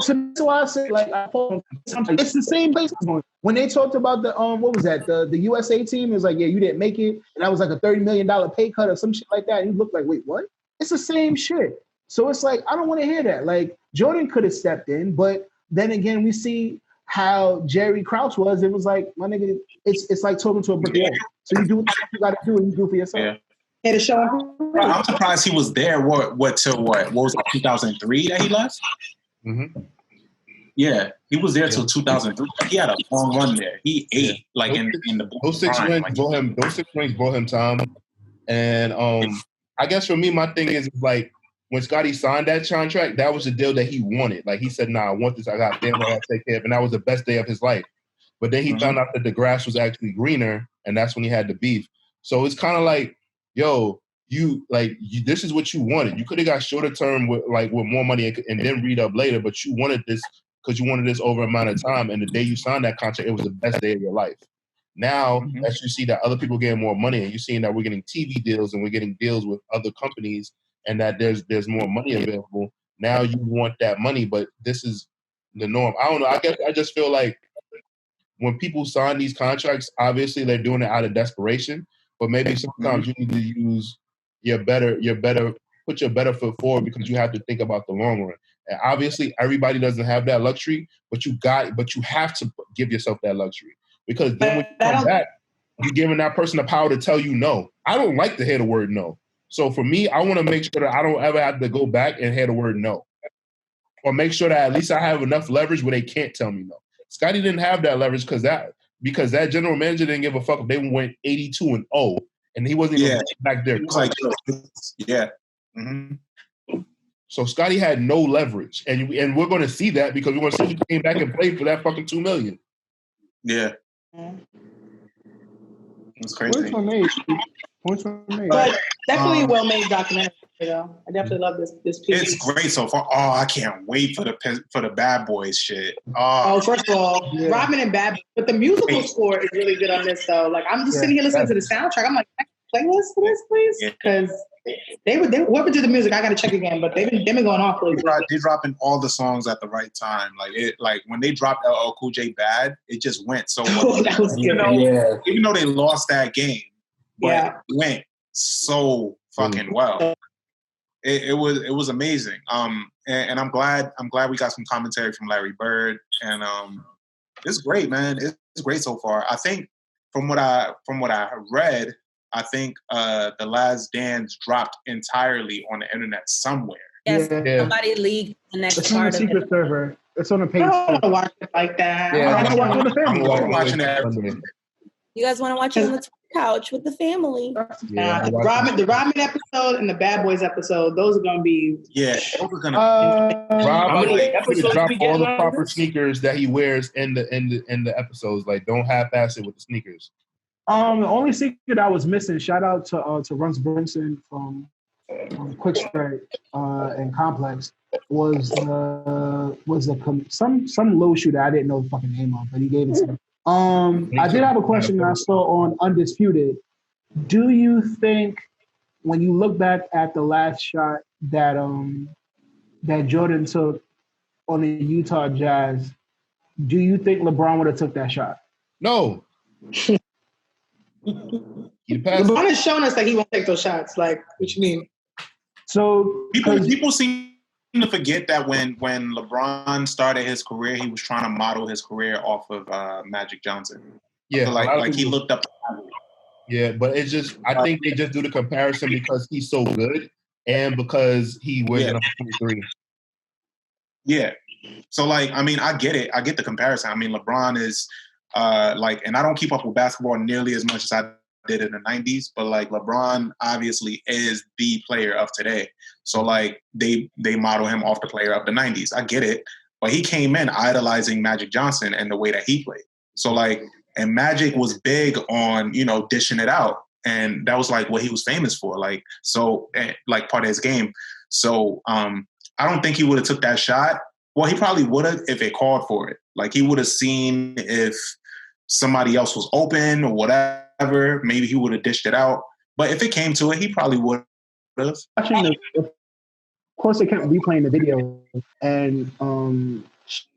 So that's why I say, like, it's the same place. When they talked about the what was that? The USA team, it was like, yeah, you didn't make it, and that was like a $30 million pay cut or some shit like that. And you look like, wait, what? It's the same shit. So it's like, I don't want to hear that. Like, Jordan could have stepped in, but then again, we see how Jerry Krause was. It was like, my nigga, it's like talking to a brick wall. So you do what you got to do, and you do for yourself. Yeah. To show I'm surprised he was there. What was it, 2003 that he left? Mm-hmm. Yeah, he was there till 2003. He had a long run there. He ate in the those 6 prime, rings brought him. Those 6 rings brought him time. And I guess for me, my thing is like when Scotty signed that contract, that was the deal that he wanted. Like he said, "Nah, I want this. I got family I got to take care of," and that was the best day of his life. But then he found out that the grass was actually greener, and that's when he had the beef. So it's kind of like, yo, this is what you wanted. You could have got shorter term with more money and then read up later, but you wanted this because you wanted this over amount of time. And the day you signed that contract, it was the best day of your life. Now that you see that other people getting more money and you're seeing that we're getting TV deals and we're getting deals with other companies and that there's more money available, now you want that money, but this is the norm. I don't know. I just feel like when people sign these contracts, obviously they're doing it out of desperation, but maybe sometimes you need to use put your better foot forward because you have to think about the long run. And obviously everybody doesn't have that luxury, but you have to give yourself that luxury. Because then when you come back, you're giving that person the power to tell you no. I don't like to hear the word no. So for me, I want to make sure that I don't ever have to go back and hear the word no. Or make sure that at least I have enough leverage where they can't tell me no. Scotty didn't have that leverage because that general manager didn't give a fuck if they went 82-0 and he wasn't even back there. Yeah. Mm-hmm. So Scotty had no leverage. And we're going to see that because we're going to see he came back and played for that fucking $2 million. Yeah. It's crazy. Points for me. But definitely a well-made documentary. You know, I definitely love this piece. It's great so far. Oh, I can't wait for the Bad Boys shit. First of all, Robin and Bad Boys, but the musical score is really good on this though. Like I'm just sitting here listening to the soundtrack. I'm like, can I playlist for this, please? Because they whoever did the music, I got to check again. But they've been going off. They're dropping all the songs at the right time. Like when they dropped LL Cool J Bad, it just went so well. That was even though they lost that game, but it went so fucking well. It was amazing. And I'm glad we got some commentary from Larry Bird, and it's great, man. It's great so far. I think from what I read, I think The Last Dance dropped entirely on the internet somewhere. Yes, somebody leaked the next it's part on the secret server. It's on the page. I don't want to watch it like that. Yeah, I want to watch it with the family. I'm watching that. You guys want to watch it on the couch with the family? The Robin episode and the Bad Boys episode, those are going to be... Yeah, those are going to Rob, many I'm episodes drop we get all the on proper this? sneakers that he wears in the episodes. Like, don't half-ass it with the sneakers. The only secret I was missing, shout out to Runs Brinson from Quick Strike and Complex, was some low shooter I didn't know the fucking name of, but he gave it to me. I did have a question that I saw on Undisputed. Do you think when you look back at the last shot that Jordan took on the Utah Jazz, do you think LeBron would have took that shot? No. LeBron has shown us that he won't take those shots. Like, what you mean? So people seem to forget that when LeBron started his career, he was trying to model his career off of Magic Johnson. Yeah, so like he looked up. Yeah, but it's just I think they just do the comparison because he's so good and because he wears number 23. Yeah. So like, I mean, I get it. I get the comparison. I mean, LeBron is and I don't keep up with basketball nearly as much as I did in the 90s, but like LeBron obviously is the player of today. So like they model him off the player of the 90s. I get it. But he came in idolizing Magic Johnson and the way that he played. So like, and Magic was big on, dishing it out. And that was like what he was famous for. Like, so like part of his game. So I don't think he would have took that shot. Well, he probably would have if it called for it. Like he would have seen if somebody else was open or whatever, maybe he would have dished it out. But if it came to it, he probably would have. Of course, they kept replaying the video. And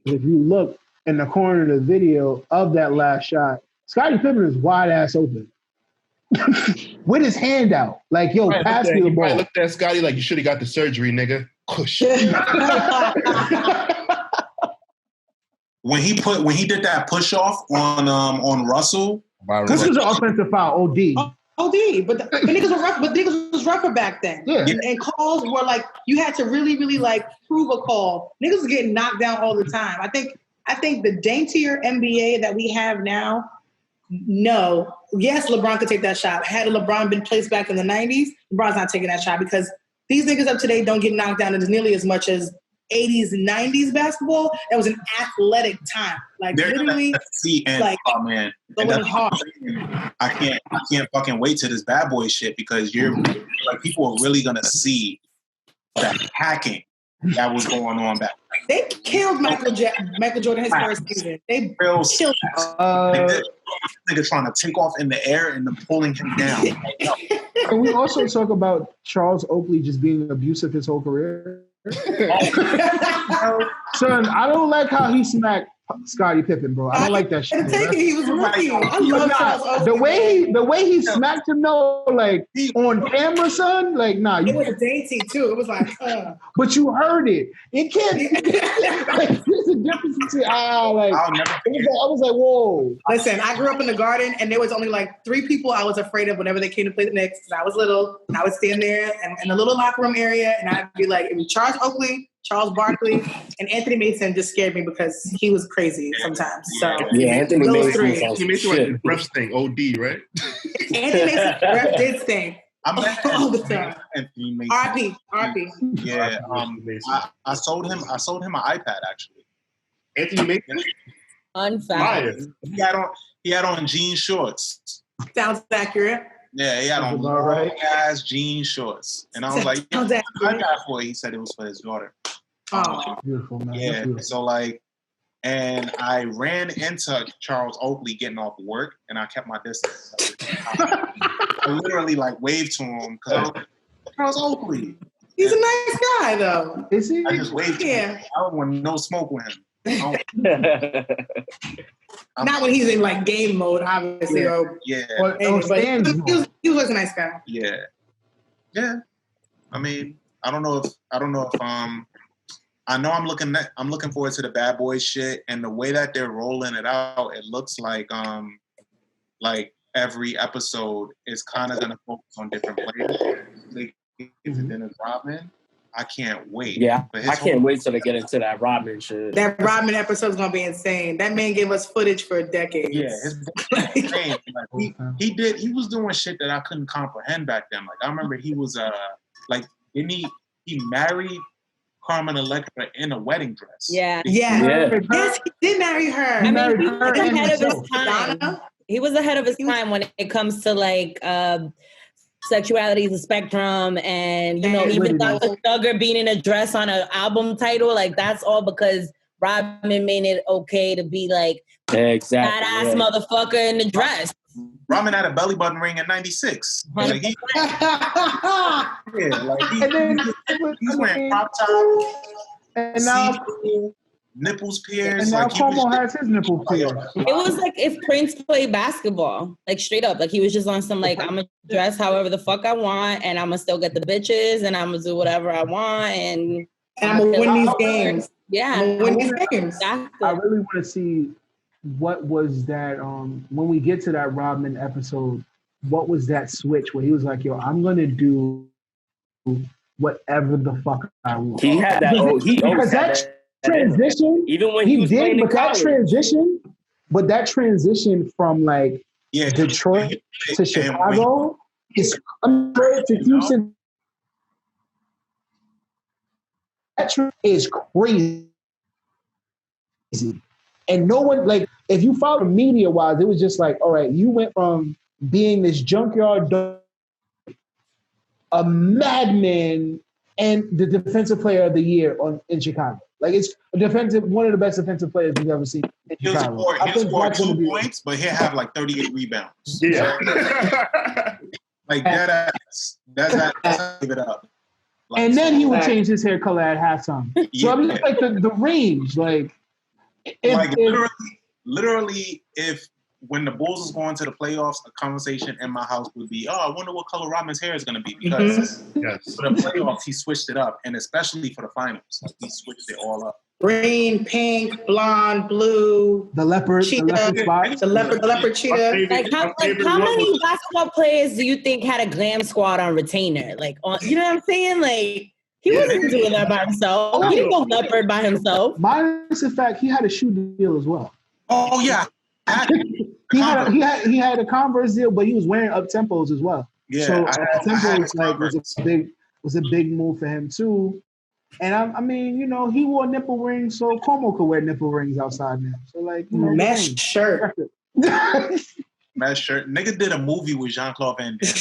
if you look in the corner of the video of that last shot, Scottie Pippen is wide ass open. With his hand out. Like, yo, pass me the ball. I looked at Scottie like, you should have got the surgery, nigga. Push. When he did that push off on Russell, this was an offensive foul, OD. OD, but the niggas were rough. But niggas was rougher back then. Yeah. And calls were like you had to really, really like prove a call. Niggas was getting knocked down all the time. I think the daintier NBA that we have now. No, yes, LeBron could take that shot. Had LeBron been placed back in the 90s, LeBron's not taking that shot because these niggas up today don't get knocked down as nearly as much as 80s and 90s basketball. That was an athletic time. Like They're literally, see and like, oh man, and going hard. I can't fucking wait to this bad boy shit because you're like people are really gonna see that hacking that was going on back. They killed Michael Jordan his first season. They Real killed nigga trying to take off in the air and then pulling him down. Can we also talk about Charles Oakley just being abusive his whole career? Son, I don't like how he smacked Scottie Pippen, bro. I don't like that shit. He was right. I love Charles Oakley. The way he smacked him though, like on camera, son, like nah. It was dainty too. It was like, but you heard it. It can't. Like, there's a difference between like. I was like, whoa. Listen, I grew up in the Garden, and there was only like 3 people I was afraid of whenever they came to play the Knicks. Because I was little, and I would stand there in the little locker room area, and I'd be like, it was Charles Oakley, Charles Barkley, and Anthony Mason just scared me because he was crazy sometimes. So yeah, Anthony those Mason. 3. He made you like the ref thing, OD, right? Anthony Mason ref did stink. I'm all the time. Anthony Mason. RP. Yeah, I sold him an iPad actually. Anthony Mason. Unfair. He had on jean shorts. Sounds accurate. Yeah, he had on long-ass jean shorts. And I was like, yeah, I got for it. He said it was for his daughter. Oh, beautiful, man. Yeah, so like, and I ran into Charles Oakley getting off work, and I kept my distance. I literally like waved to him because I was like, Charles Oakley. He's a nice guy, though. Is he? I just waved to him. I don't want no smoke with him. Not when he's in like game mode, obviously. Yeah. But he was a nice guy. Yeah. Yeah. I mean, I don't know if I know I'm looking forward to the Bad Boys shit, and the way that they're rolling it out, it looks like every episode is kind of gonna focus on different players. Like if Dennis Rodman, I can't wait. Yeah, I can't wait till they get into that Rodman shit. That Rodman episode's gonna be insane. That man gave us footage for decades. Yeah, insane. Like, he was doing shit that I couldn't comprehend back then. Like I remember he was didn't he married Carmen Electra in a wedding dress. Yeah. Yes, he did marry her. I mean, he was ahead of his time. He was ahead of his time when it comes to like sexuality is a spectrum, and you know, even Dr. Thugger being in a dress on an album title, like that's all because Rodman made it okay to be like badass motherfucker in the dress. Rodman had a belly button ring in '96. Like he's wearing crop top, and now nipples pierced. And now Cuomo has his nipples pierced. It was like if Prince played basketball, like straight up, like he was just on some like I'm gonna dress however the fuck I want, and I'm gonna still get the bitches, and I'm gonna do whatever I want, and I'm gonna win these games. Yeah, I'm gonna win these games. Exactly. I really want to see what was that when we get to that Rodman episode. What was that switch where he was like, "Yo, I'm gonna do whatever the fuck I want." He had that. Because that transition, even when he was did, playing but that transition from like Detroit to Chicago is compared to Houston. That is crazy, and no one like if you follow media wise, it was just like, all right, you went from being this junkyard dog, a madman, and the defensive player of the year in Chicago. Like it's one of the best defensive players we've ever seen in Chicago. He'll score 2 points, but he'll have like 38 rebounds. Yeah. Like that's give it up. Like, and then he would change his hair color at halftime. So I'm just like the range, like literally, if when the Bulls was going to the playoffs, a conversation in my house would be, I wonder what color Rodman's hair is going to be, because for the playoffs he switched it up, and especially for the finals, like he switched it all up. green, pink, blonde, blue. The leopard, cheetah, the leopard spot. the leopard cheetah. Like how many basketball players do you think had a glam squad on retainer? Like, you know what I'm saying? Like, he wasn't doing that by himself. He didn't go leopard by himself. Minus the fact he had a shoe deal as well. Oh yeah, he had a Converse deal, but he was wearing up tempos as well. Yeah, so tempos like was a big move for him too. And I mean, you know, he wore nipple rings, so Cuomo could wear nipple rings outside now. So like, you know, mesh shirt. Mesh shirt. Nigga did a movie with Jean-Claude Van Damme.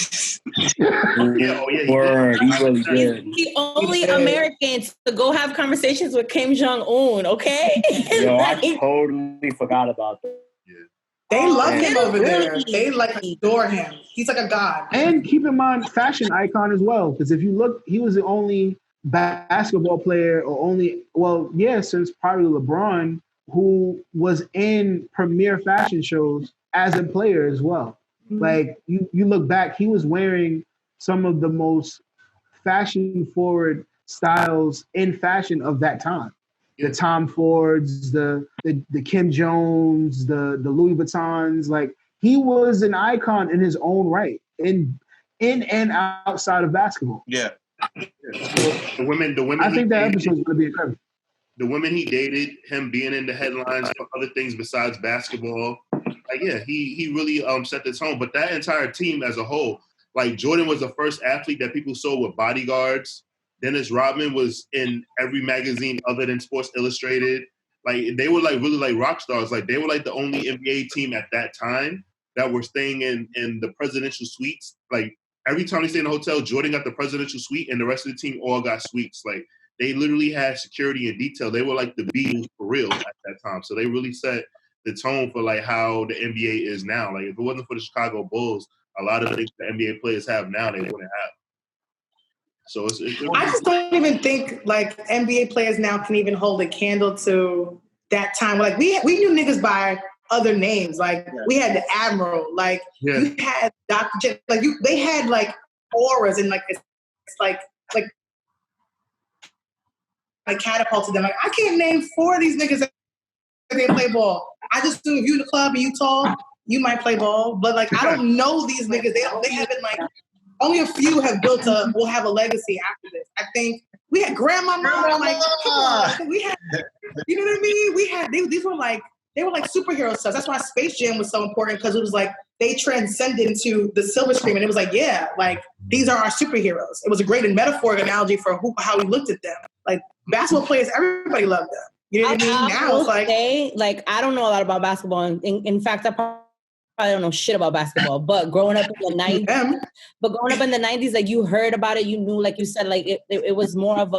Word, he really did. The only American to go have conversations with Kim Jong-un, okay? Yo, I totally forgot about that. They love him over there. They like adore him. He's like a god. And keep in mind, fashion icon as well. Because if you look, he was the only basketball player since probably LeBron, who was in premier fashion shows as a player as well. Mm-hmm. Like you look back, he was wearing some of the most fashion forward styles in fashion of that time. The Tom Fords, the Kim Jones, the Louis Vuittons. Like he was an icon in his own right, in and outside of basketball. Yeah. The women. I think that episode is going to be incredible. The women he dated, him being in the headlines for other things besides basketball. Like, yeah, he really set the tone. But that entire team as a whole, like Jordan was the first athlete that people saw with bodyguards. Dennis Rodman was in every magazine other than Sports Illustrated. Like they were like really like rock stars. Like they were like the only NBA team at that time that were staying in the presidential suites. Like every time they stayed in a hotel, Jordan got the presidential suite and the rest of the team all got suites. Like they literally had security and detail. They were like the Beatles for real at that time. So they really set the tone for like how the NBA is now. Like if it wasn't for the Chicago Bulls, a lot of the things the NBA players have now, they wouldn't have. So I just don't even think like NBA players now can even hold a candle to that time. Like we knew niggas by other names. Like we had the Admiral. Like you had Dr. J. Like they had like auras and like it's like catapulted them. Like I can't name 4 of these niggas that they play ball. I just knew if you in the club and you tall, you might play ball. But like I don't know these niggas. They haven't like. Only a few will have a legacy after this. I think we had Grandma, like, come on. We had, you know what I mean? We had, these were like, they were like superhero stuff. That's why Space Jam was so important because it was like, they transcended into the silver screen and it was like, yeah, like these are our superheroes. It was a great metaphoric analogy for how we looked at them. Like basketball players, everybody loved them. You know what I mean? Now it's like, I don't know a lot about basketball. In fact, I don't know shit about basketball, but growing up in the 90s, like you heard about it, you knew, like you said, like it was more of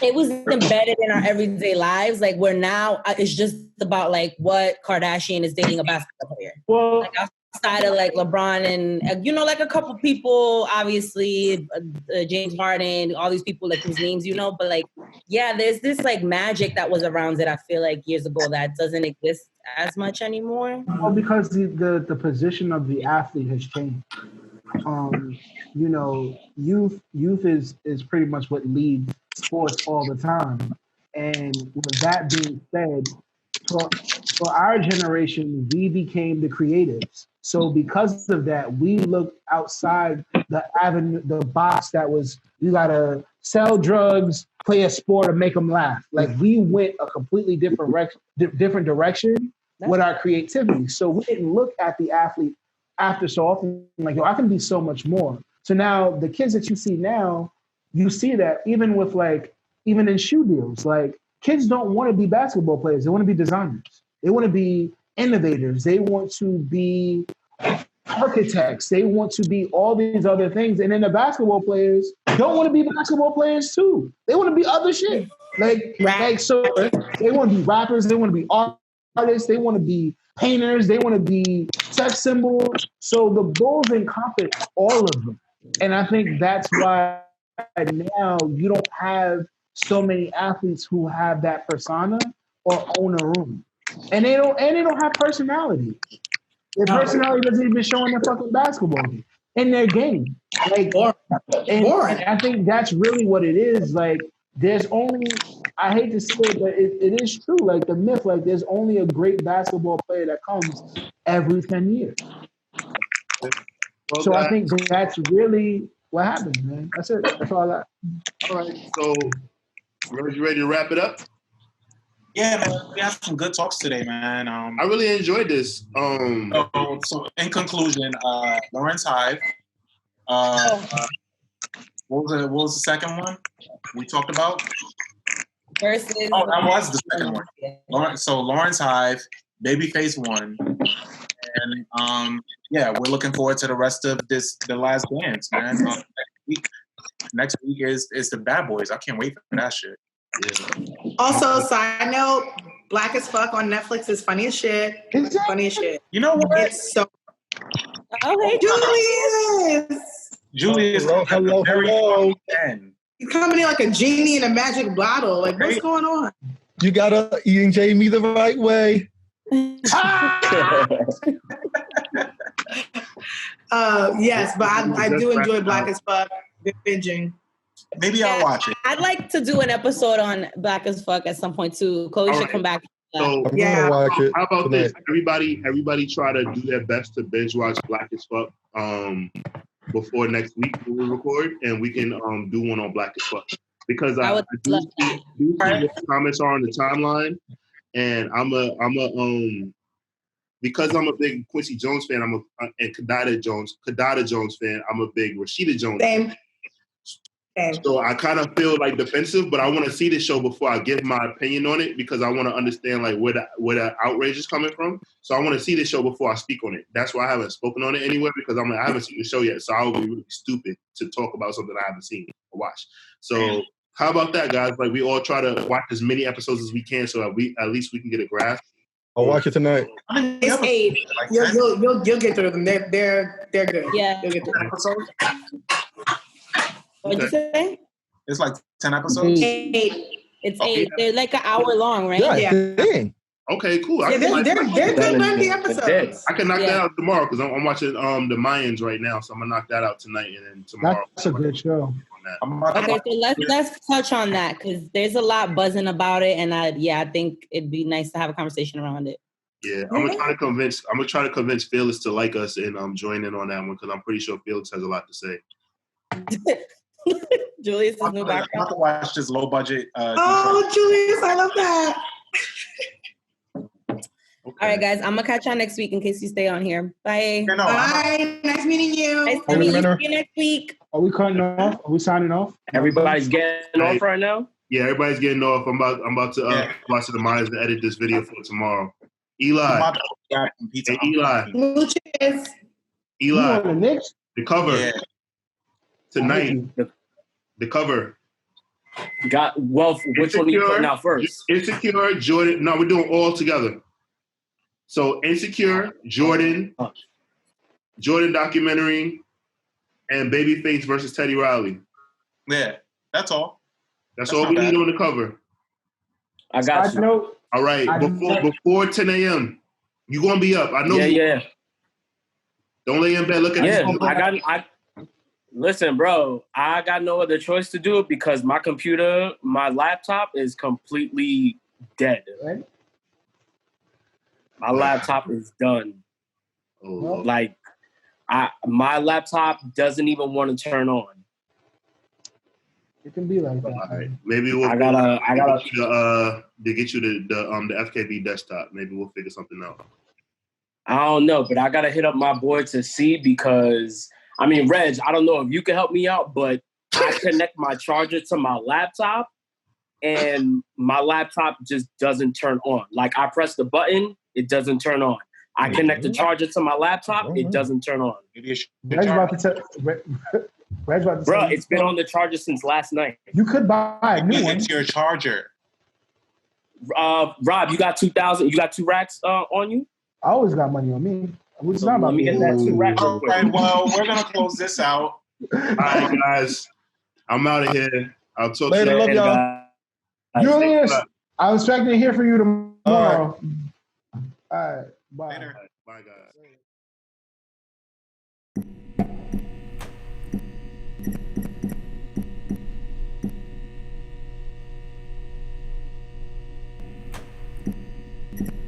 it was embedded in our everyday lives. Like where now it's just about like what Kardashian is dating a basketball player. Well, like outside of like LeBron and you know, like a couple people, obviously James Harden, all these people like whose names you know, but like there's this like magic that was around it. I feel like years ago that doesn't exist as much anymore. Well, because the position of the athlete has changed. You know, youth is pretty much what leads sports all the time. And with that being said, for our generation, we became the creatives. So because of that, we looked outside the box that was, you gotta sell drugs, play a sport, and make them laugh. Like we went a completely different direction with our creativity. So we didn't look at the athlete after so often, like, yo, I can be so much more. So now the kids that you see now, you see that even in shoe deals, like kids don't want to be basketball players. They want to be designers. They want to be innovators. They want to be architects. They want to be all these other things. And then the basketball players don't want to be basketball players too. They want to be other shit. So they want to be rappers. They want to be artists. They want to be painters. They want to be sex symbols. So the Bulls encompass all of them. And I think that's why now you don't have so many athletes who have that persona or own a room. And they don't have personality. Their personality doesn't even show in their fucking basketball game. In their game. Like, and I think that's really what it is. Like, there's only I hate to say it, but it is true. Like the myth, like there's only a great basketball player that comes every 10 years. Well, So guys, I think that's really what happens, man. That's it. That's all I got. all right. So, you ready to wrap it up? Yeah, man. We had some good talks today, man. I really enjoyed this. So in conclusion, Lawrence Hive. What was the second one we talked about? Versus. Oh, that was the second one. Lawrence Hive, Babyface won, and we're looking forward to the rest of the last dance, man. Next week is the Bad Boys. I can't wait for that shit. Yeah. Also, side note, Black as Fuck on Netflix is funny as shit. Funny as shit. You know what? It's so. Oh, hey, Julius! Hello. He's coming in like a genie in a magic bottle. Like, what's going on? You gotta EJ me the right way. Yes, but I do enjoy Black as Fuck. Good binging. Maybe I'll watch it. I'd like to do an episode on Black as Fuck at some point too. Chloe should come back. So I'm gonna watch it. How about tonight. this? Everybody try to do their best to binge watch Black as Fuck before next week when we record, and we can do one on Black as Fuck, because I do see what the comments are on the timeline, and because I'm a big Quincy Jones fan, and Kadada Jones fan. I'm a big Rashida Jones fan. So I kind of feel like defensive, but I want to see the show before I give my opinion on it, because I want to understand like where the outrage is coming from. So I want to see the show before I speak on it. That's why I haven't spoken on it anywhere, because I haven't seen the show yet. So I would be really stupid to talk about something I haven't seen or watched. So how about that, guys? Like, we all try to watch as many episodes as we can, so at least we can get a grasp. I'll watch it tonight. It's 8. You'll get through them. They're good. Yeah. You'll get through them. Episodes? What'd you say? It's like 10 episodes. 8. It's 8. They're like an hour long, right? Yeah. Dang. Okay, cool. Yeah, they're good lengthy episodes. I can knock that out tomorrow, because I'm watching the Mayans right now, so I'm gonna knock that out tonight, and then tomorrow. That's a good show. Okay, so let's touch on that, because there's a lot buzzing about it, and I think it'd be nice to have a conversation around it. Yeah, I'm gonna try to convince Felix to like us and join in on that one, because I'm pretty sure Felix has a lot to say. Julius is new I'm background. about to watch this low budget. Julius, I love that. Okay. All right, guys, I'm gonna catch y'all next week in case you stay on here. Bye. Bye. Nice meeting you. Nice to meet you. See you next week. Are we cutting off? Are we signing off? Everybody's getting off right now? Yeah, everybody's getting off. I'm about to watch the Mayans and edit this video for tomorrow. Eli. Hey, Eli. Cheers. Eli. The Knicks? The cover. Tonight. The cover. Which one are you putting out first? Insecure, Jordan. No, we're doing all together. So Insecure, Jordan documentary, and Babyface versus Teddy Riley. Yeah, that's all. That's all we need on the cover. I got you. All right, before 10 a.m. You gonna be up? I know. Yeah. Don't lay in bed. Look at this. Listen, bro. I got no other choice to do it because my computer, my laptop is completely dead. Right? My laptop is done. Oh. Like, my laptop doesn't even want to turn on. It can be like that. All right. Maybe we'll. I gotta to get you the FKB desktop. Maybe we'll figure something out. I don't know, but I gotta hit up my boy to see because Reg, I don't know if you can help me out, but I connect my charger to my laptop and my laptop just doesn't turn on. Like I press the button, it doesn't turn on. I connect the charger to my laptop, it doesn't turn on. Bro, it's been on the charger since last night. You could buy a new one. It's your charger. Rob, you got 2,000? You got 2 racks on you? I always got money on me. It's not about Let me get that 2 racks. All right, well, we're gonna close this out. All right, guys, I'm out of here. I'll talk Later, to you love later. y'all. Julius, I was expecting to hear from you tomorrow. All right, bye. Later. Bye, guys.